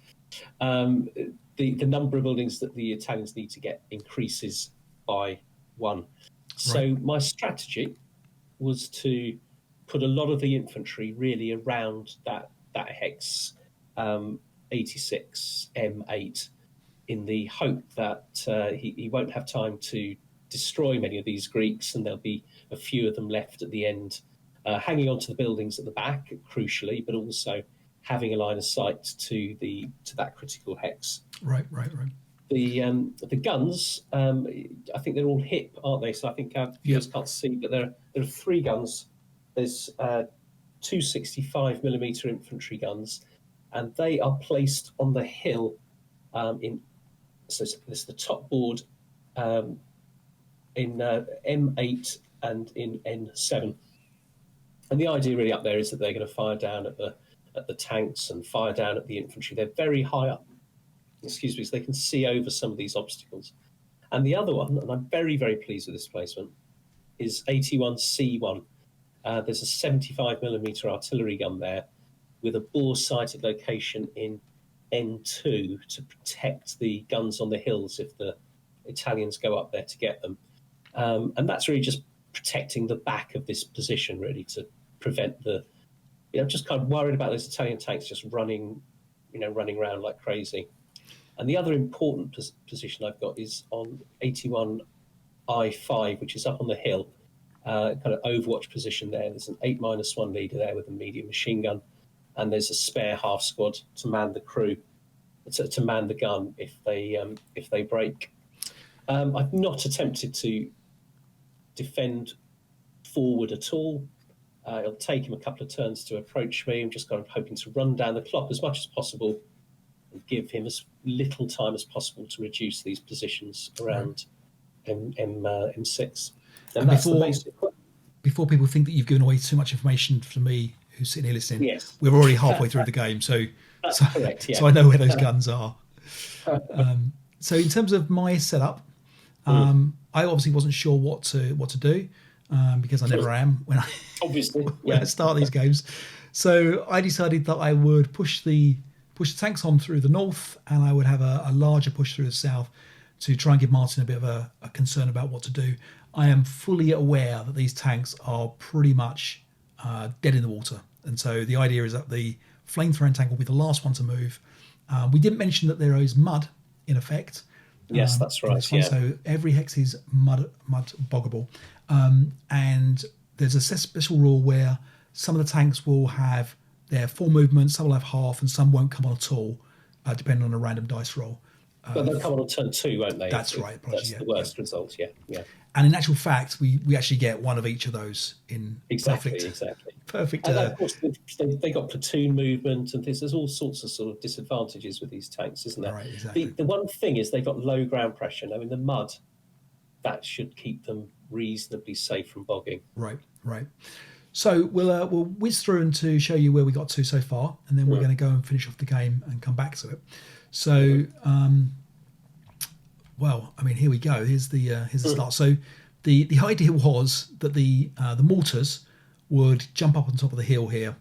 The number of buildings that the Italians need to get increases by 1. So my strategy was to put a lot of the infantry really around that hex 86 M8 in the hope that he won't have time to destroy many of these Greeks, and there'll be a few of them left at the end, hanging on to the buildings at the back, crucially, but also having a line of sight to that critical hex. Right. The guns, I think they're all hip, aren't they? So I think our viewers can't see, but there are 3 guns. There's 2 65mm infantry guns, and they are placed on the hill so it's the top board in M8 and in N7. And the idea really up there is that they're going to fire down at the tanks and fire down at the infantry. They're very high up, so they can see over some of these obstacles. And the other one, and I'm very, very pleased with this placement, is 81C1. There's a 75mm artillery gun there with a bore-sighted location in N2 to protect the guns on the hills if the Italians go up there to get them. And that's really just protecting the back of this position, really, to prevent just kind of worried about those Italian tanks just running around like crazy. And the other important position I've got is on 81I5, which is up on the hill, kind of overwatch position there. There's an 8-1 leader there with a medium machine gun, and there's a spare half squad to man the crew, to man the gun if they break. I've not attempted to defend forward at all. It'll take him a couple of turns to approach me. I'm just kind of hoping to run down the clock as much as possible and give him as little time as possible to reduce these positions around M6. And that's the basic. Before people think that you've given away too much information for me, who's sitting here listening, we're already halfway through the game, so correct, yeah. So I know where those guns are. So in terms of my setup, I obviously wasn't sure what to do because I never am when I start these games. So I decided that I would push the tanks on through the north, and I would have a larger push through the south to try and give Martin a bit of a concern about what to do. I am fully aware that these tanks are pretty much dead in the water, and so the idea is that the flamethrowing tank will be the last one to move. We didn't mention that there is mud in effect. Yes, that's right. Yeah. So every hex is mud boggable, and there's a special rule where some of the tanks will have their full movement, some will have half, and some won't come on at all, depending on a random dice roll. But they'll come on turn 2, won't they? That's right. That's the worst result. Yeah. And in actual fact, we actually get one of each of those in exactly. Perfect. And of course, they got platoon movement and there's all sorts of sort of disadvantages with these tanks, isn't there? Right, exactly. The one thing is they've got low ground pressure. Now in the mud, that should keep them reasonably safe from bogging. Right. So we'll whiz through and to show you where we got to so far, and then we're going to go and finish off the game and come back to it. So, well, I mean, here we go. Here's the start. So the idea was that the mortars would jump up on top of the hill here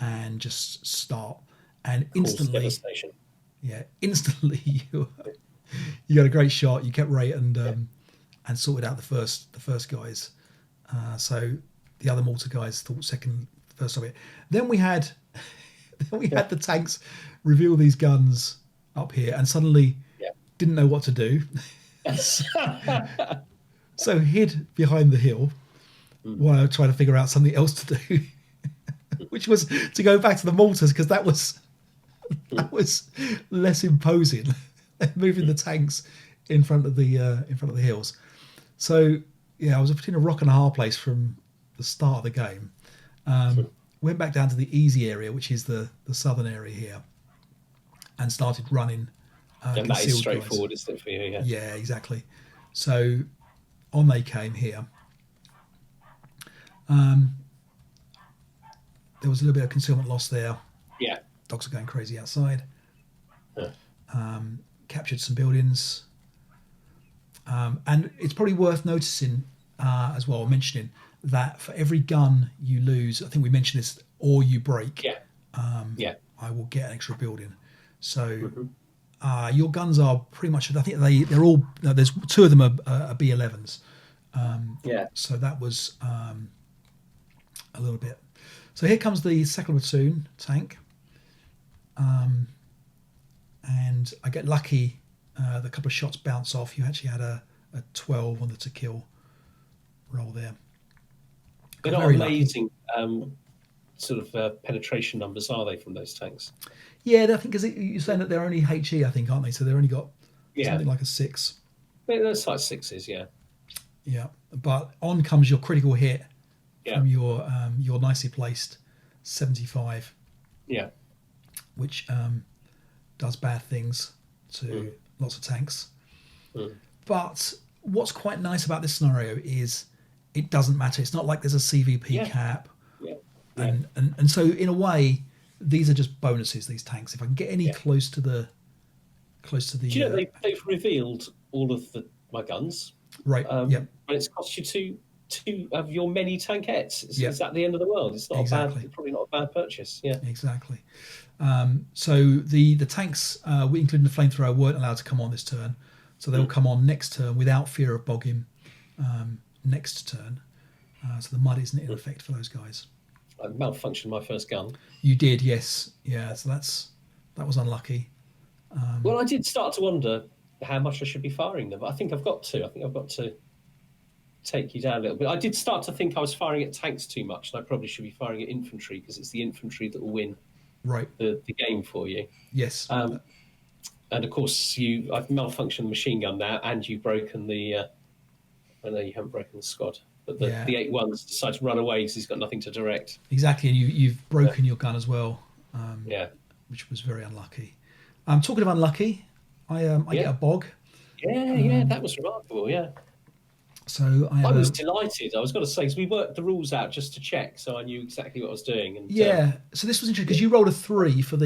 and just start, and instantly you got a great shot. You kept rate and sorted out the first guys. So the other mortar guys thought first of it. Then we had the tanks reveal these guns up here and suddenly didn't know what to do. So hid behind the hill while trying to figure out something else to do, which was to go back to the mortars, because that was less imposing, moving the tanks in front of the hills. So I was between a rock and a hard place from the start of the game. Went back down to the easy area, which is the southern area here, and started running. And that is straightforward, isn't it, for you? Yeah, exactly. So on they came here. There was a little bit of concealment loss there. Yeah. Dogs are going crazy outside. Yeah. Captured some buildings. And it's probably worth noticing as well, mentioning that for every gun you lose, I think we mentioned this, or you break, Yeah. I will get an extra building. So Mm-hmm. your guns are pretty much, I think they're all, no, there's two of them are B11s. Yeah. So that was a little bit. So here comes the second platoon tank. And I get lucky. The couple of shots bounce off. You actually had a 12 on the to kill roll there. They're not amazing sort of penetration numbers, are they, from those tanks? Yeah, I think because you're saying that they're only HE, I think, aren't they? So they've only got something like a 6. They're size 6s, yeah. Yeah, but on comes your critical hit from your nicely placed 75. Yeah. Which does bad things to lots of tanks. But what's quite nice about this scenario is it doesn't matter. It's not like there's a CVP cap. Yeah. And so in a way, these are just bonuses, these tanks. If I can get any close to the Do you know they've revealed all of my guns? Right. And it's cost you two of your many tankettes. Is that the end of the world? It's not probably not a bad purchase. Yeah. Exactly. So the tanks, including the flamethrower, weren't allowed to come on this turn. So they'll come on next turn without fear of bogging next turn. So the mud isn't in effect for those guys. I malfunctioned my first gun. You did, yes. Yeah, so that was unlucky. Well, I did start to wonder how much I should be firing them. But I think I've got to take you down a little bit. I did start to think I was firing at tanks too much, and I probably should be firing at infantry because it's the infantry that will win the game for you. Yes. And of course, I've malfunctioned the machine gun now, and you've broken the. I know you haven't broken the squad, but the 8-1's decided to run away because he's got nothing to direct. Exactly, and you've broken your gun as well. Which was very unlucky. Talking of unlucky, I get a bog. Yeah, that was remarkable. Yeah. So I was delighted. I was going to say, because we worked the rules out just to check, so I knew exactly what I was doing. And, so this was interesting because you rolled a 3 for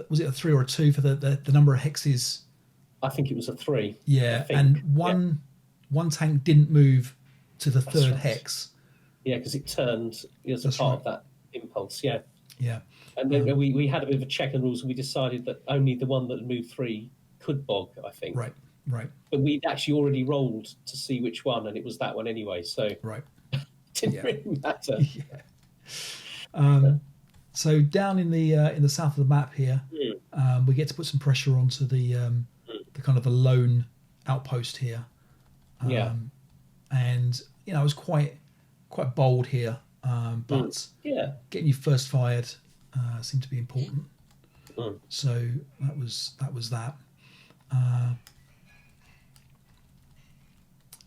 was it a 3 or a 2 for the number of hexes? I think it was a 3. Yeah, and one tank didn't move to the third hex. Yeah, because it turned as a part of that impulse. Yeah. Yeah. And then we had a bit of a check on rules, and we decided that only the one that moved 3 could bog, I think. Right. But we'd actually already rolled to see which one, and it was that one anyway. So it didn't really matter. So down in the south of the map here, we get to put some pressure onto the kind of the lone outpost here. And I was quite bold here, but getting you first fired seemed to be important. So that was that.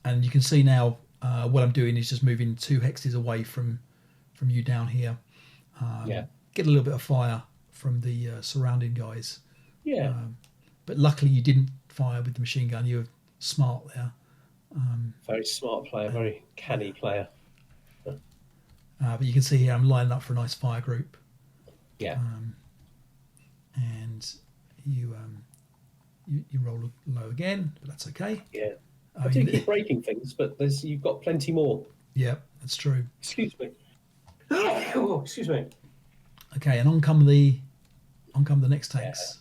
And you can see now what I'm doing is just moving 2 hexes away from you down here. Get a little bit of fire from the surrounding guys. But luckily you didn't fire with the machine gun. You were smart there. Very smart player, very canny player. But you can see here I'm lining up for a nice fire group. And you roll low again, but that's okay. I do keep breaking things, but you've got plenty more. Yeah, that's true. Excuse me. Oh, excuse me. Okay, and on come the next tanks.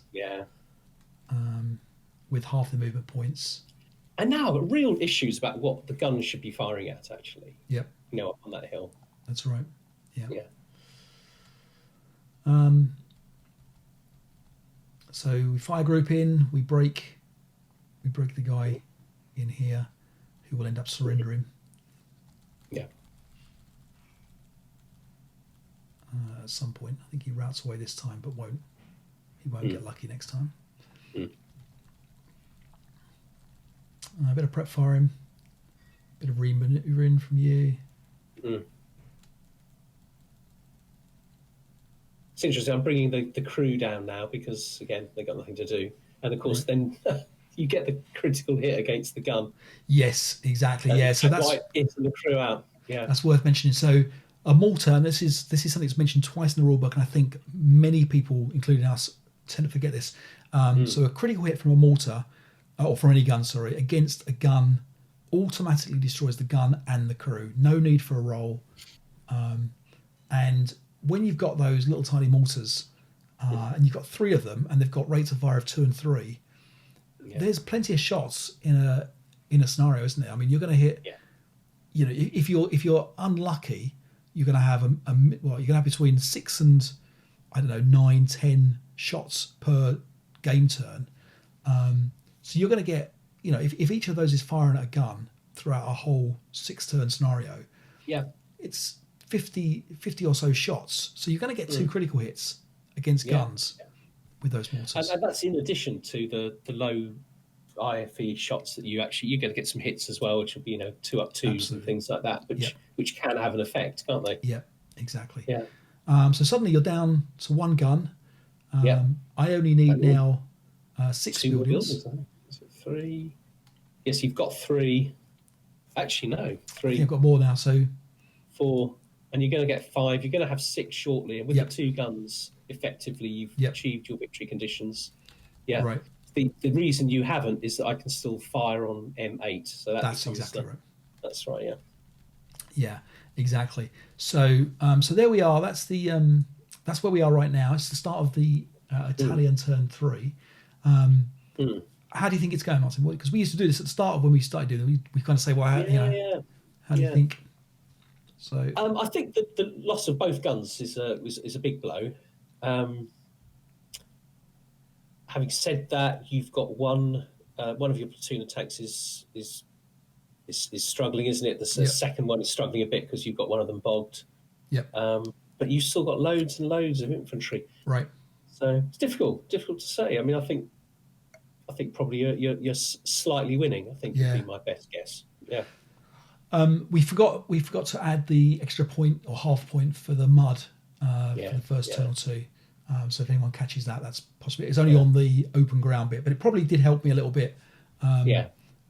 With half the movement points. And now real issues about what the guns should be firing at, actually. Yep. Up on that hill. That's right. Yeah. So we fire group in, we break the guy in here who will end up surrendering. At some point. I think he routes away this time, but he won't get lucky next time. A bit of prep for him, bit of re-maneuvering from you. It's interesting. I'm bringing the crew down now because, again, they've got nothing to do. And, of course, then you get the critical hit against the gun. Yes, exactly. So that's getting the crew out. Yeah, that's worth mentioning. So a mortar, and this is something that's mentioned twice in the rulebook, and I think many people, including us, tend to forget this. So a critical hit from a mortar, or from any gun, sorry, against a gun automatically destroys the gun and the crew. No need for a roll. And when you've got those little tiny mortars, and you've got 3 of them, and they've got rates of fire of 2 and 3, there's plenty of shots in a scenario, isn't there? I mean, you're going to hit. Yeah. You know, if you're unlucky, you're going to have you're going to have between 6 and 9, 10 shots per game turn. So you're going to get, if each of those is firing at a gun throughout a whole 6-turn scenario, it's 50 or so shots. So you're going to get 2 critical hits against guns with those mortars. And that's in addition to the low IFE shots that you're going to get some hits as well, which will be 2 up 2s and things like that, which can have an effect, can't they? Yeah, exactly. Yeah. So suddenly you're down to 1 gun. I only need now 6 buildings. Is it 3? Yes, you've got 3. Actually, no, 3. I think I've got more now. So 4, and you're going to get 5. You're going to have 6 shortly, and with the 2 guns, effectively you've achieved your victory conditions. Yeah. Right. The reason you haven't is that I can still fire on M8. So that's exactly right. That's right. Yeah. Yeah, exactly. So so there we are. That's the that's where we are right now. It's the start of the Italian turn 3. How do you think it's going, Martin? Because we used to do this at the start of when we started doing it. We kind of say, well, how do you think? So I think that the loss of both guns is a big blow. Having said that, you've got one of your platoon of tanks is struggling, isn't it? The second one is struggling a bit because you've got one of them bogged. Yep. But you've still got loads and loads of infantry. Right. So it's difficult to say. I mean, I think probably you're slightly winning. I think would be my best guess. Yeah. We forgot to add the extra point or half point for the mud for the first turn or 2. So if anyone catches that, that's possibly. It's only on the open ground bit, but it probably did help me a little bit.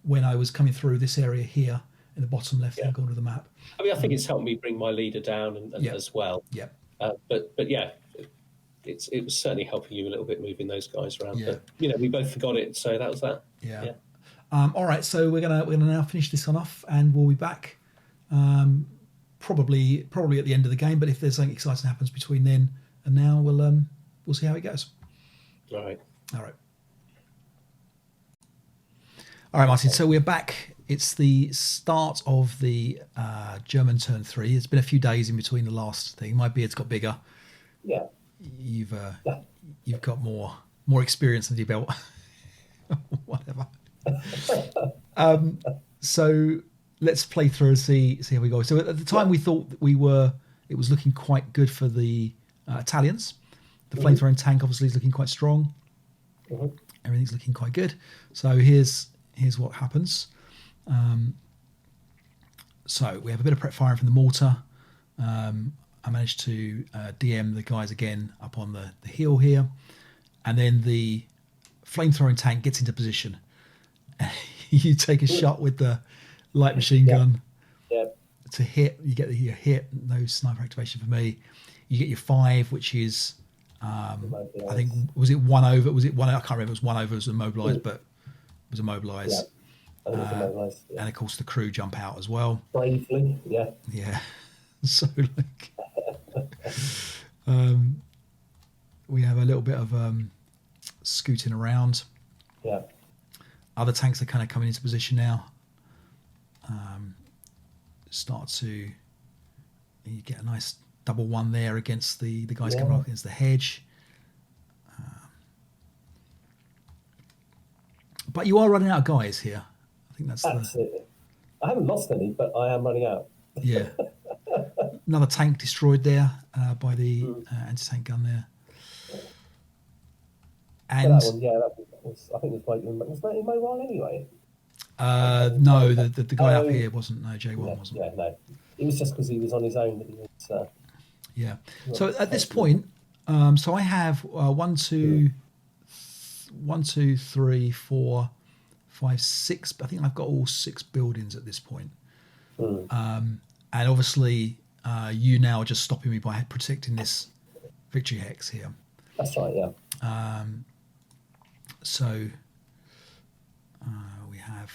When I was coming through this area here in the bottom left-hand corner of the map. I mean, I think it's helped me bring my leader down and as well. Yeah. But yeah, it was certainly helping you a little bit moving those guys around. Yeah. But we both forgot it, so that was that. Yeah. All right, so we're gonna now finish this one off, and we'll be back. Probably at the end of the game, but if there's something exciting happens between then and now, we'll see how it goes. All right, Martin. So we're back. It's the start of the German turn 3. It's been a few days in between the last thing. My beard's got bigger. Yeah. You've got more experience under your belt. Whatever. So let's play through and see how we go. So at the time we thought that it was looking quite good for the Italians. The flamethrowing tank obviously is looking quite strong. Everything's looking quite good. So here's what happens. So we have a bit of prep firing from the mortar. I managed to DM the guys again up on the hill here, and then the flamethrowing tank gets into position. You take a shot with the light machine gun to hit. You get your hit. No sniper activation for me. You get your 5, which is I think was it 1 over? Was it 1? I can't remember. It was 1 over. It was immobilized, but it was immobilized. Yeah. I think it was immobilized. Yeah. And of course the crew jump out as well. Bravely, yeah. So we have a little bit of scooting around. Yeah. Other tanks are kind of coming into position now. You get a nice double 1 there against the guys coming up against the hedge. But you are running out of guys here. I think that's absolutely. I haven't lost any, but I am running out. Yeah. Another tank destroyed there by the anti-tank gun there. And that one, that was, I think it was that immobile anyway? No, the guy up here wasn't. No, J1 wasn't. Yeah, no. It was just because he was on his own that he was. So at this point, so I have 1, 2, 3, 4, 5, 6. I think I've got all 6 buildings at this point. And obviously, you now are just stopping me by protecting this victory hex here. That's right. Yeah. So we have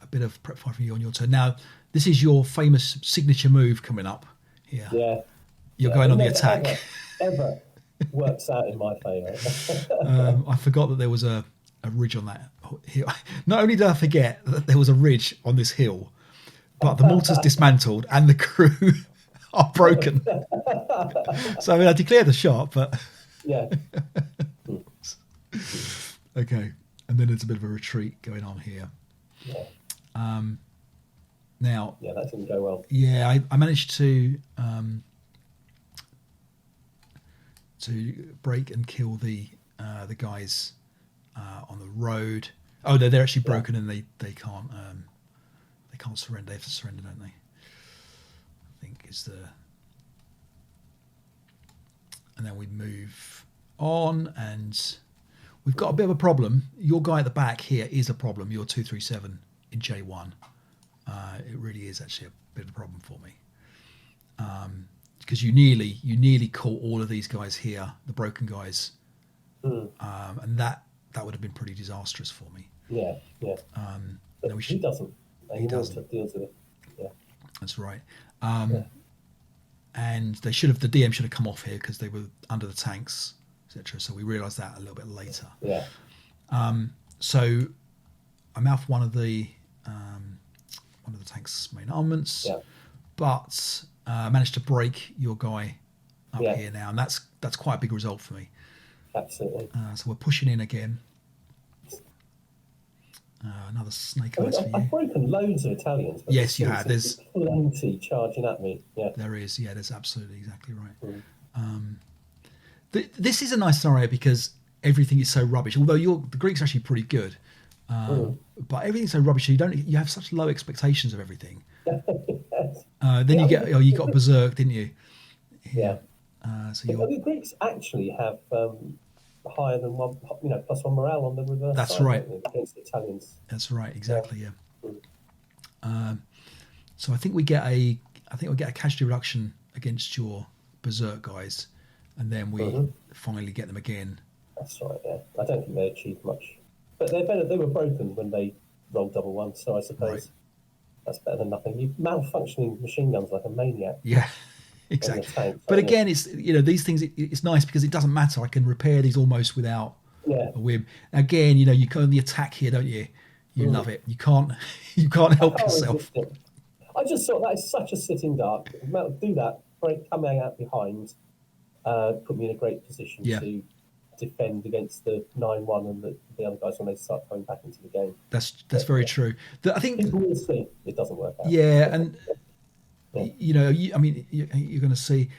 a bit of prep fire for you on your turn. Now, this is your famous signature move coming up here. Yeah. You're going on the attack. Ever works out in my favour. I forgot that there was a ridge on that hill. Not only did I forget that there was a ridge on this hill, but the mortar's dismantled and the crew are broken. So I mean, I declared the shot, but yeah. Okay, and then there's a bit of a retreat going on here. Yeah. Now. Yeah, that didn't go well. Yeah, I managed to break and kill the guys on the road. Oh, they're actually broken, and they can't surrender. They have to surrender, don't they? I think is the. And then we move on, and we've got a bit of a problem. Your guy at the back here is a problem. Your 237 in J1. It really is actually a bit of a problem for me. Because you nearly caught all of these guys here, the broken guys, and that would have been pretty disastrous for me. Yeah. But he doesn't. He doesn't deal with it. Yeah, that's right. And the DM should have come off here because they were under the tanks, etc. So we realised that a little bit later. Yeah. So I'm out for one of the tank's main armaments, but managed to break your guy up here now, and that's quite a big result for me. Absolutely. So we're pushing in again. Another snake eyes for you. I've broken loads of Italians. Yes, you have. There's plenty charging at me. Yeah, there is. Yeah, there's absolutely exactly right. This is a nice scenario because everything is so rubbish. Although the Greeks are actually pretty good, but everything's so rubbish. You have such low expectations of everything. Then you got Berserk, didn't you? Yeah. So the Greeks actually have higher than one, +1 morale on the reverse. That's side, right. Against the Italians. That's right. Exactly. Yeah. So I think we get a casualty reduction against your Berserk guys, and then we finally get them again. That's right. Yeah. I don't think they achieved much, but they're better. They were broken when they rolled double one, so I suppose that's better than nothing. You malfunctioning machine guns like a maniac. Yeah. Exactly. But again, it's these things. It's nice because it doesn't matter. I can repair these almost without a whim. Again, you go on the attack here, don't you? You love it. You can't help yourself. I just thought that is such a sitting duck. Do that. Coming out behind, put me in a great position to defend against the 9-1 and the other guys when they start coming back into the game. That's very true. I think people will see it doesn't work out. Yeah, and. You're going to see.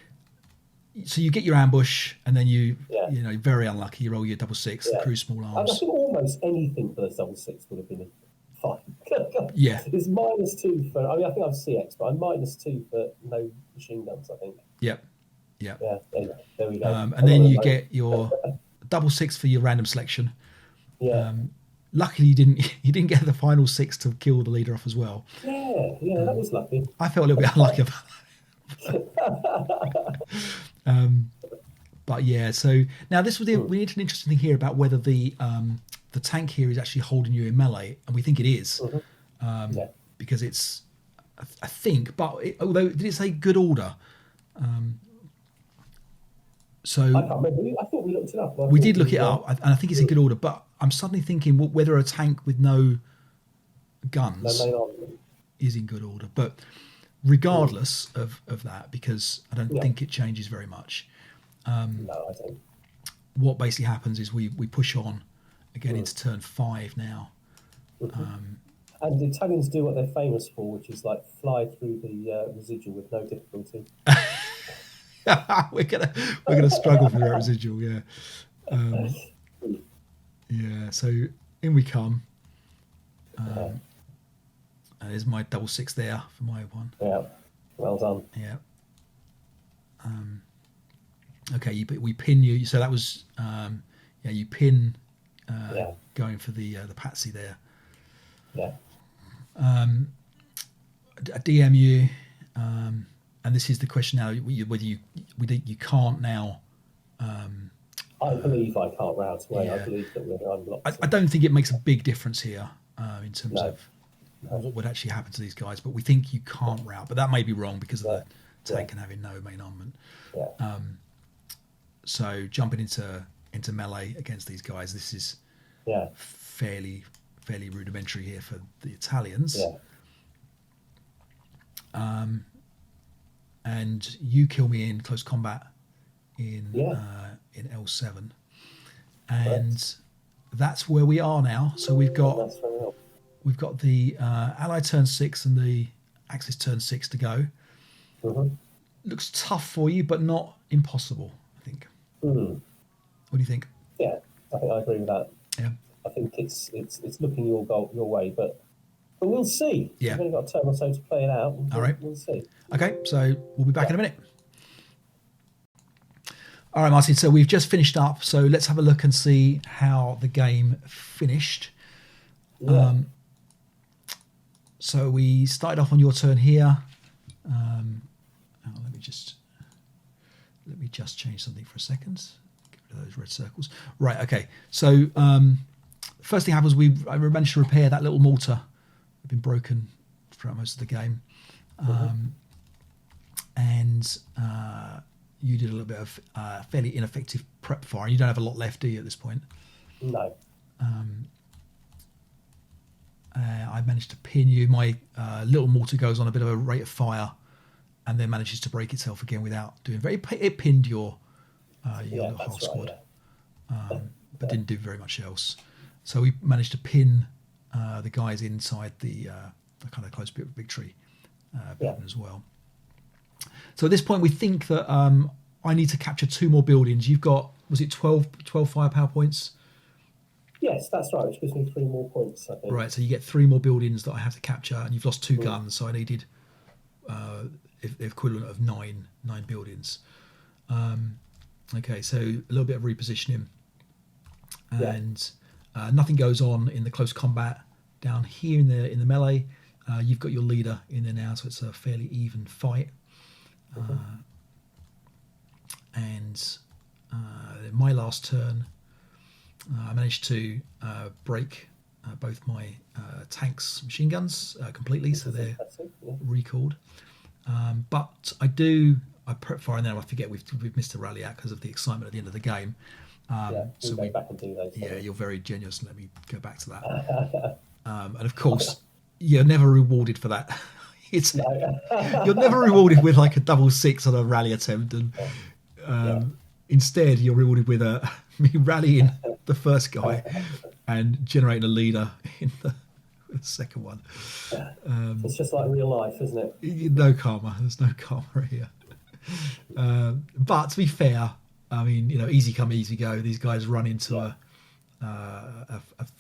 So you get your ambush, and then very unlucky. You roll your 666, the crew small arms. I think almost anything for those 666 would have been fine. Yeah, it's -2 for. I think I'm CX, but I'm -2 for no machine guns. I think. Yep. Yeah. There we go. And then you get your 666 for your random selection. Yeah. Luckily, you didn't get the final 6 to kill the leader off as well. Yeah, that was lucky. I felt a little bit unlucky about that. But yeah, so now we need an interesting thing here about whether the tank here is actually holding you in melee, and we think it is, because it's, I think, but although did it say good order? So I can't remember. I thought we looked it up. We did look it up, and I think it's in good order. But I'm suddenly thinking whether a tank with no guns is in good order. But regardless of that, because I don't think it changes very much. No, I don't. What basically happens is we push on again into turn 5 now. And the Italians do what they're famous for, which is like fly through the residual with no difficulty. we're gonna struggle for that residual, so in we come. There's my 666 there for my one. Yeah, well done. Yeah. Okay, we pin you. So that was you pin going for the patsy there. Yeah. DM you. and this is the question now: whether you can't now. I believe I can't route away. Yeah. I believe that we're unlocked. I don't think it makes a big difference here in terms No. of what would actually happen to these guys, but we think you can't route. But that may be wrong because of the tank and having no main armament. Yeah. So jumping into melee against these guys, this is fairly rudimentary here for the Italians. Yeah. And you kill me in close combat in L7, and that's where we are now. So we've got the ally turn 6 and the Axis turn 6 to go. Mm-hmm. Looks tough for you, but not impossible, I think. Mm. What do you think? Yeah, I think I agree with that. Yeah, I think it's looking your way, but we'll see. Yeah. We've only got a turn or so to play it out. All right. We'll see. Okay, so we'll be back in a minute. All right, Martin, so we've just finished up, so let's have a look and see how the game finished. Yeah. So we started off on your turn here. Let me just change something for a second. Get rid of those red circles. Right, okay. So first thing happens, I managed to repair that little mortar. It's been broken throughout most of the game. And you did a little bit of fairly ineffective prep fire. You don't have a lot left, do you, at this point? No. I managed to pin you. My little mortar goes on a bit of a rate of fire and then manages to break itself again without doing very... It pinned your little whole squad, but didn't do very much else. So we managed to pin the guys inside the kind of close bit of victory building as well. So at this point, we think that I need to capture 2 more buildings. You've got, was it 12 firepower points? Yes, that's right, which gives me 3 more points, I think. Right, so you get 3 more buildings that I have to capture, and you've lost 2 guns, so I needed the equivalent of 9 buildings. Okay, so a little bit of repositioning. And nothing goes on in the close combat down here in the melee. You've got your leader in there now, so it's a fairly even fight. And my last turn, I managed to break both my tanks' machine guns completely, so they're recalled. But I prep fire, and then I forget we've missed a rally out because of the excitement at the end of the game. So we go back and do those. Yeah, you're very generous. Let me go back to that. And of course, you're never rewarded for that. You're never rewarded with like a 6 on a rally attempt, and instead you're rewarded with me rallying the first guy and generating a leader in the second one. It's just like real life, isn't it? No karma. There's no karma here. But to be fair, I mean, easy come, easy go. These guys run into a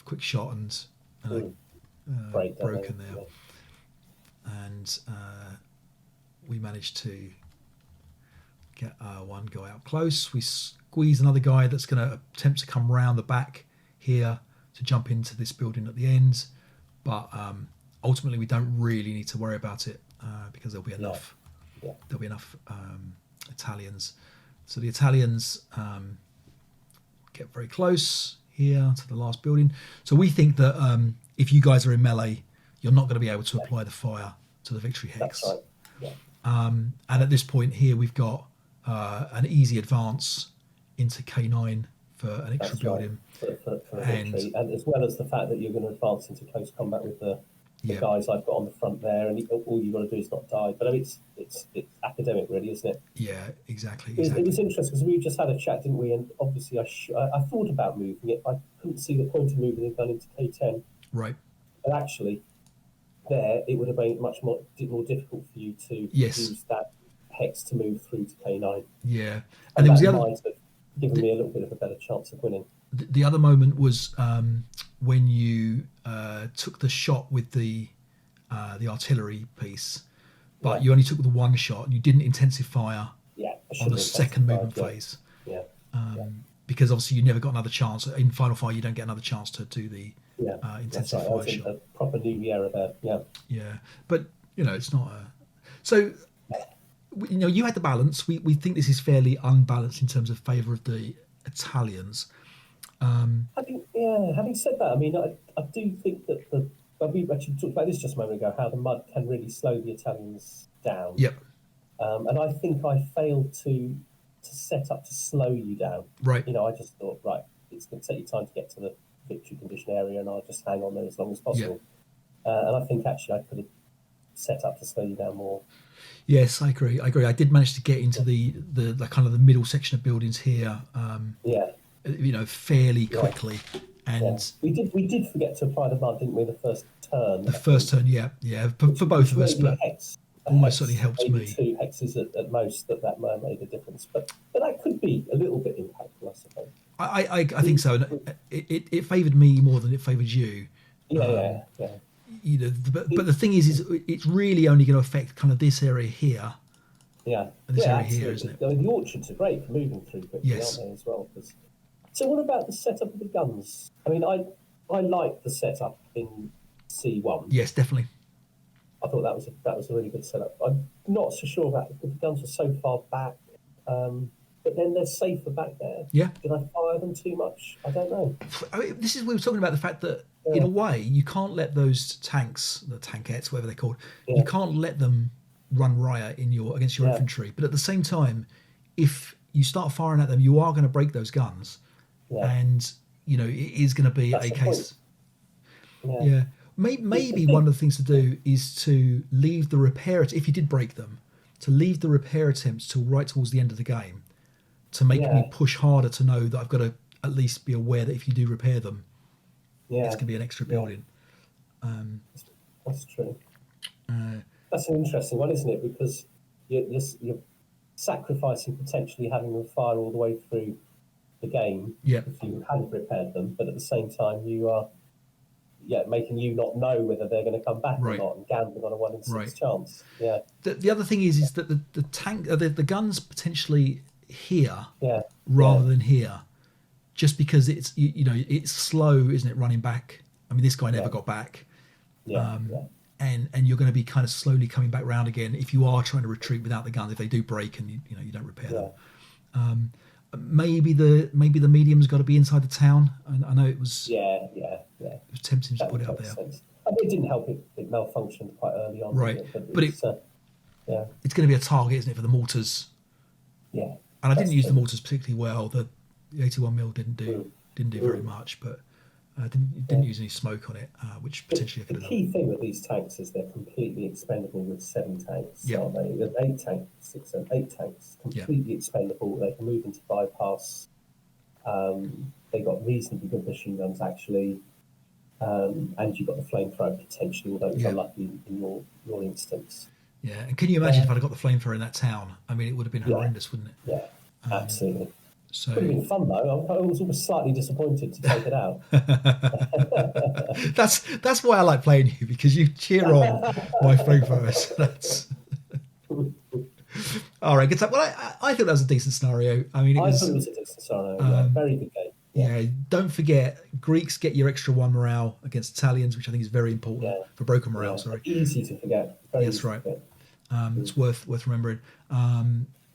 quick shot and broken there. Yeah. And we managed to get one guy up close. We squeeze another guy that's going to attempt to come round the back here to jump into this building at the end. But ultimately, we don't really need to worry about it because there'll be enough. Yeah. There'll be enough Italians. So the Italians get very close here to the last building. So we think that if you guys are in melee, you're not going to be able to apply the fire to the victory hex. That's right. Yeah. And at this point here, we've got an easy advance into K9 for an extra building. Right. For victory. And as well as the fact that you're going to advance into close combat with the guys I've got on the front there, and all you've got to do is not die. But I mean, it's academic, really, isn't it? Yeah, exactly. It was interesting because we just had a chat, didn't we? And obviously, I thought about moving it. I couldn't see the point of moving it down into K10. Right. But actually, there it would have been much more difficult for you to use that hex to move through to K9. Yeah, and there was the other. Might have given me a little bit of a better chance of winning. The other moment was when you took the shot with the artillery piece, but you only took the one shot and you didn't intensify on the second movement phase. Yeah. Because obviously you never got another chance. In Final Fire, you don't get another chance to do the intensive fire shot. A proper new era there. Yeah. Yeah, but it's not a... So you had the balance. We think this is fairly unbalanced in terms of favour of the Italians. Having said that, I mean, I do think that we actually talked about this just a moment ago, how the mud can really slow the Italians down. Yep. And I think I failed to set up to slow you down. Right. I just thought, right, it's going to take you time to get to the victory condition area, and I'll just hang on there as long as possible. Yep. And I think actually I could have set up to slow you down more. Yes, I agree. I did manage to get into the kind of the middle section of buildings here. Fairly quickly, and we did forget to apply the mud, didn't we? The first turn. For both of us, but almost certainly helped me. 2 hexes at most that made a difference, but that could be a little bit impactful, I suppose. I think so. It favoured me more than it favoured you. Yeah. But the thing is it's really only going to affect kind of this area here. Yeah. And this area absolutely. here, isn't it? I mean, the orchards are great for moving through quickly, aren't they, as well? So what about the setup of the guns? I mean, I like the setup in C1. Yes, definitely. I thought that was a really good setup. I'm not so sure about the guns were so far back, but then they're safer back there. Yeah. Did I fire them too much? I don't know. I mean, we were talking about the fact that in a way you can't let those tanks, the tankettes, whatever they're called, you can't let them run riot against your infantry. But at the same time, if you start firing at them, you are going to break those guns. Yeah. And it is going to be a case. Yeah. Maybe one of the things to do is to leave the repair, if you did break them, to leave the repair attempts till right towards the end of the game, to make me push harder to know that I've got to at least be aware that if you do repair them, it's going to be an extra building. That's true. That's an interesting one, isn't it? Because you're sacrificing potentially having them fire all the way through the game if you hadn't repaired them, but at the same time you are making you not know whether they're going to come back or not, and gambling on a 1 in 6 chance. The other thing is that the tank the guns potentially here rather than here, just because it's it's slow, isn't it, running back? I mean, this guy never got back. And you're going to be kind of slowly coming back round again if you are trying to retreat without the guns, if they do break and you don't repair them. Maybe the medium's got to be inside the town. I know it was. It was tempting to put it up there. Sense. I mean, it didn't help. It malfunctioned quite early on. Right, but it's going to be a target, isn't it, for the mortars? Yeah. And I didn't use the mortars particularly well. The 81mm didn't do very much, but didn't use any smoke on it, which potentially I could have done. The key thing with these tanks is they're completely expendable with 7 tanks, aren't they? With 8 tanks, 8 tanks, completely expendable. They can move into bypass. They've got reasonably good machine guns, actually. And you've got the flamethrower potentially, although it's unlucky in your instance. Yeah, and can you imagine if I'd have got the flamethrower in that town? I mean, it would have been horrendous, wouldn't it? Yeah, absolutely. So would have been fun though. I was almost slightly disappointed to take it out. That's why I like playing you, because you cheer on my flamethrowers. That's all right. Good stuff. Well, I think that was a decent scenario. I mean, I thought it was a decent scenario. Very good game. Yeah, don't forget, Greeks get your extra 1 morale against Italians, which I think is very important for broken morale. Sorry, easy to forget. That's right. It's worth remembering.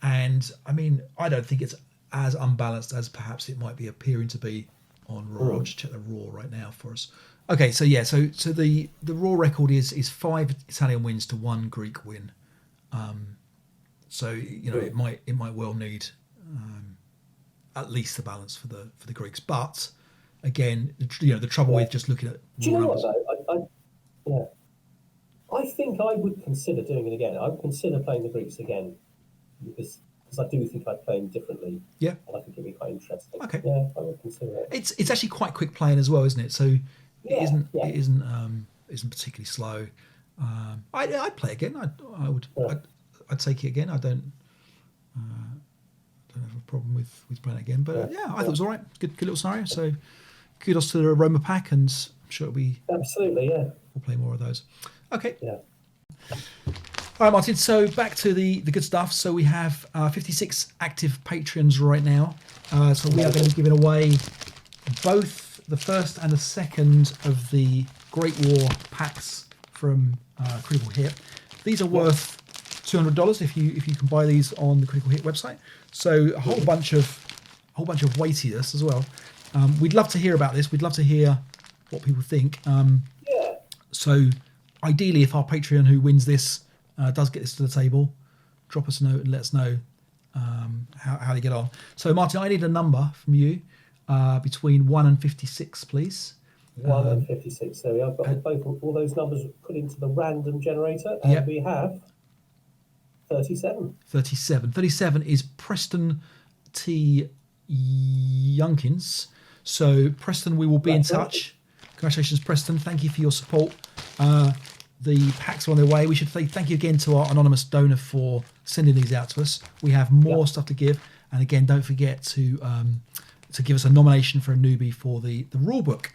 And I mean, I don't think it's as unbalanced as perhaps it might be appearing to be on Raw. I'll just check the Raw right now for us. Okay, so the Raw record is 5 Italian wins to 1 Greek win. So it might well need at least the balance for the Greeks, but again, the trouble with just looking at do you know numbers. What though? I think I would consider doing it again. I would consider playing the Greeks again because I do think I'd play them differently. Yeah, and I think it'd be quite interesting. Okay, yeah, I would consider it. It's actually quite quick playing as well, isn't it? So it isn't particularly slow. I'd play again. I would. I'd take it again. I don't have a problem with playing it again. But I thought it was all right. Good little scenario. So kudos to the Roma pack, and I'm sure it'll be absolutely we'll play more of those. Okay. Yeah. All right, Martin. So back to the good stuff. So we have 56 active Patreons right now. So we are going to be giving away both the first and the second of the Great War packs from Critical Hit. These are worth $200 if you can buy these on the Critical Hit website. So a whole bunch of weightiness as well. We'd love to hear about this. We'd love to hear what people think. So ideally, if our Patreon who wins this does get this to the table, drop us a note and let us know how they get on. So Martin, I need a number from you between 1 and 56, please. 1 and 56. There we are. I've got all those numbers put into the random generator, and we have 37. 37 is Preston T. Yunkins. So Preston, we will be in touch. Congratulations, Preston. Thank you for your support. The packs are on their way. We should say thank you again to our anonymous donor for sending these out to us. We have more stuff to give. And again, don't forget to give us a nomination for a newbie for the rulebook.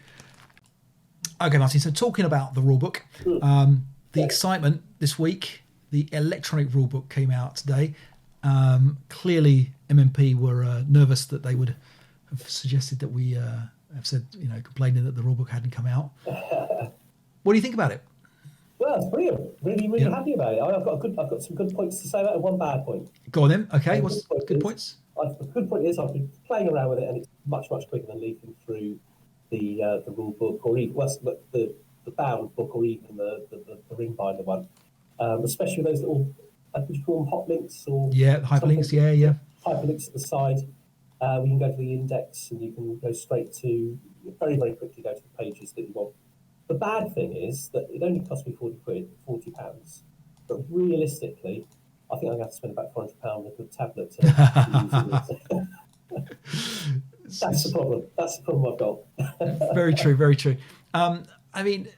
Okay, Martin, so talking about the rulebook, the excitement this week, the electronic rulebook came out today. Clearly, MMP were nervous that they would have suggested that we have said, complaining that the rulebook hadn't come out. What do you think about it? Well, it's brilliant. Really happy about it. I've got some good points to say about it and one bad point. Go on then. Okay, what's good points? The good point is I've been playing around with it, and it's much quicker than leafing through the rule book, or even the bound book, or even the ring binder one. Especially with those little, would you call them hot links or hyperlinks? Yeah. Hyperlinks at the side. We can go to the index, and you can go straight to very quickly go to the pages that you want. The bad thing is that it only cost me £40, but realistically, I think I'm going to have to spend about £400 on a good tablet to use it. That's the problem. That's the problem I've got. Very true. I mean,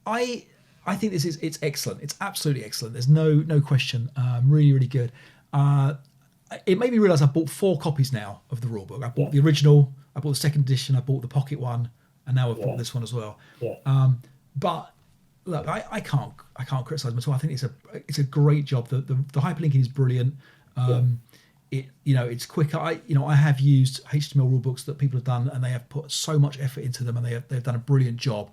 I think it's excellent. It's absolutely excellent. There's no question. Really good. It made me realise I bought 4 copies now of the rulebook. I bought the original, I bought the second edition, I bought the pocket one, and now I've bought this one as well. But look, I can't criticise them at all. I think it's a great job. The hyperlinking is brilliant. It's quicker. I have used HTML rulebooks that people have done, and they have put so much effort into them, and they've done a brilliant job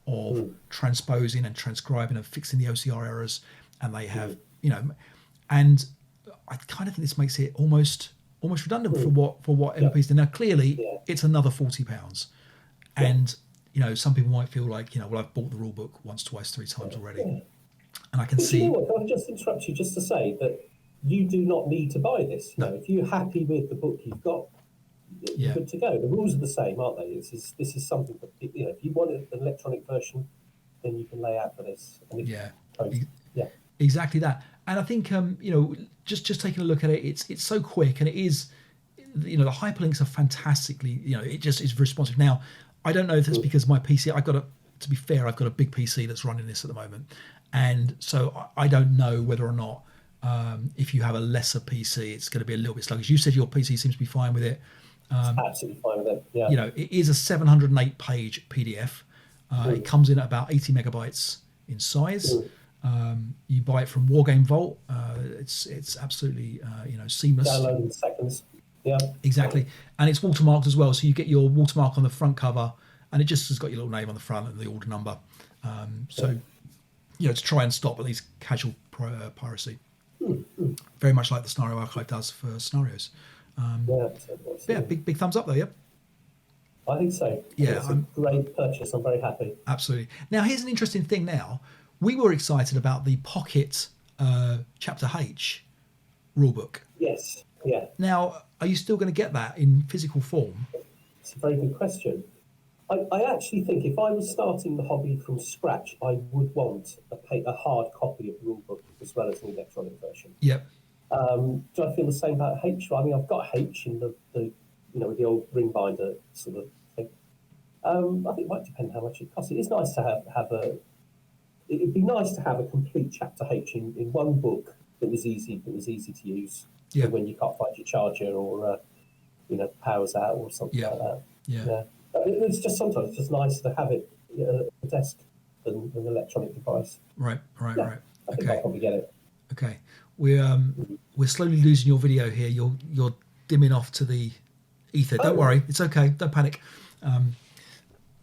of transposing and transcribing and fixing the OCR errors, and they have and I kind of think this makes it almost redundant for what MPs do. Now clearly it's another £40, and some people might feel like well, I've bought the rule book once, twice, 3 times already, and I can see. You know what? Can I just interrupt you just to say that you do not need to buy this. If you're happy with the book you've got, you're good to go. The rules are the same, aren't they? This is something that if you want an electronic version, then you can lay out for this. And exactly that. And I think just taking a look at it, it's so quick, and it is the hyperlinks are fantastically it just is responsive. Now I don't know if it's because my PC, to be fair, I've got a big PC that's running this at the moment, and so I don't know whether or not if you have a lesser PC it's going to be a little bit sluggish. You said your PC seems to be fine with it. Absolutely fine with it. It is a 708 page PDF. It comes in at about 80 megabytes in size. You buy it from Wargame Vault. It's absolutely seamless. Download in seconds. Yeah, exactly. And it's watermarked as well, so you get your watermark on the front cover, and it just has got your little name on the front and the order number. To try and stop at least casual piracy. Very much like the Scenario Archive does for scenarios. Big thumbs up though. Yep. I think so. It's a great purchase. I'm very happy. Absolutely. Now here's an interesting thing. Now we were excited about the Pocket Chapter H rulebook. Yes. Yeah. Now, are you still going to get that in physical form? It's a very good question. I actually think if I was starting the hobby from scratch, I would want a hard copy of the rulebook as well as an electronic version. Yep. Do I feel the same about H? I mean, I've got H in the with the old ring binder sort of thing. I think it might depend how much it costs. It is nice to have a. It'd be nice to have a complete Chapter H in one book that was easy to use. Yeah. When you can't find your charger or power's out or something like that. Yeah. It's just sometimes it's just nice to have it at the desk than an electronic device. Right. I think I'll probably get it. Okay. We're slowly losing your video here. You're dimming off to the ether. Don't worry. It's okay. Don't panic.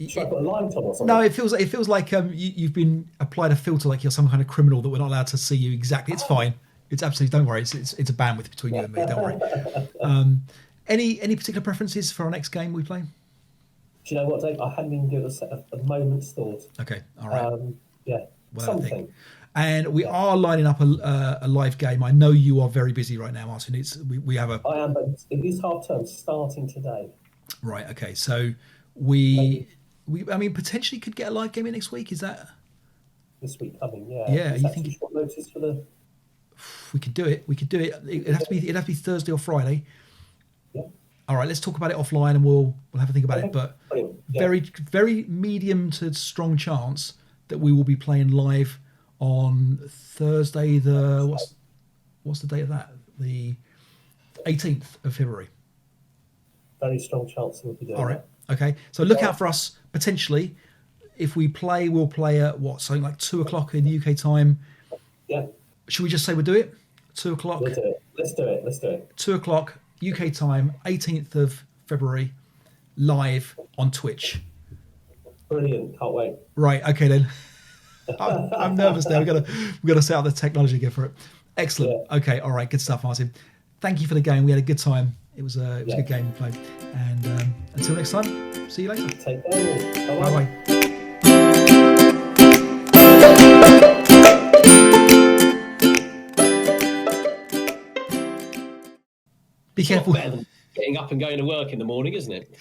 Should I put a light on or something? No, it feels like you've been applied a filter, like you're some kind of criminal that we're not allowed to see you exactly. It's fine. It's absolutely, don't worry. It's a bandwidth between you and me. Don't worry. Any particular preferences for our next game we play? Do you know what, Dave? I hadn't even given it a moment's thought. Okay, all right. Yeah, Well, something. And we are lining up a live game. I know you are very busy right now, Martin. We have a. I am, but it is half term starting today. Right. Okay. So we I mean, potentially could get a live game in next week. Is that this week coming? Yeah. Yeah. Is You that think too short notice for the? we could do it? We could do it. It'd have to be Thursday or Friday. Yeah. All right. Let's talk about it offline, and we'll have a think about it. But Brilliant. Yeah. very medium to strong chance that we will be playing live on Thursday. What's the date of that? The 18th of February. Very strong chance we'll be doing. All right. That. Okay. So look out for us potentially. If we play, we'll play at something like 2:00 in the UK time. Yeah. Should we just say we'll do it? 2:00. We'll do it. Let's do it. 2:00 UK time, 18th of February, live on Twitch. Brilliant. Can't wait. Right. Okay then. I'm nervous now. We've got to set up the technology again for it. Excellent. Yeah. Okay. All right. Good stuff, Martin. Thank you for the game. We had a good time. It was a good game to play. And until next time, see you later. Take care. Bye bye. Be careful. Better than getting up and going to work in the morning, isn't it?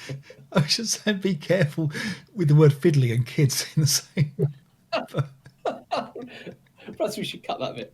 I should say be careful with the word fiddly and kids in the same. Perhaps we should cut that bit.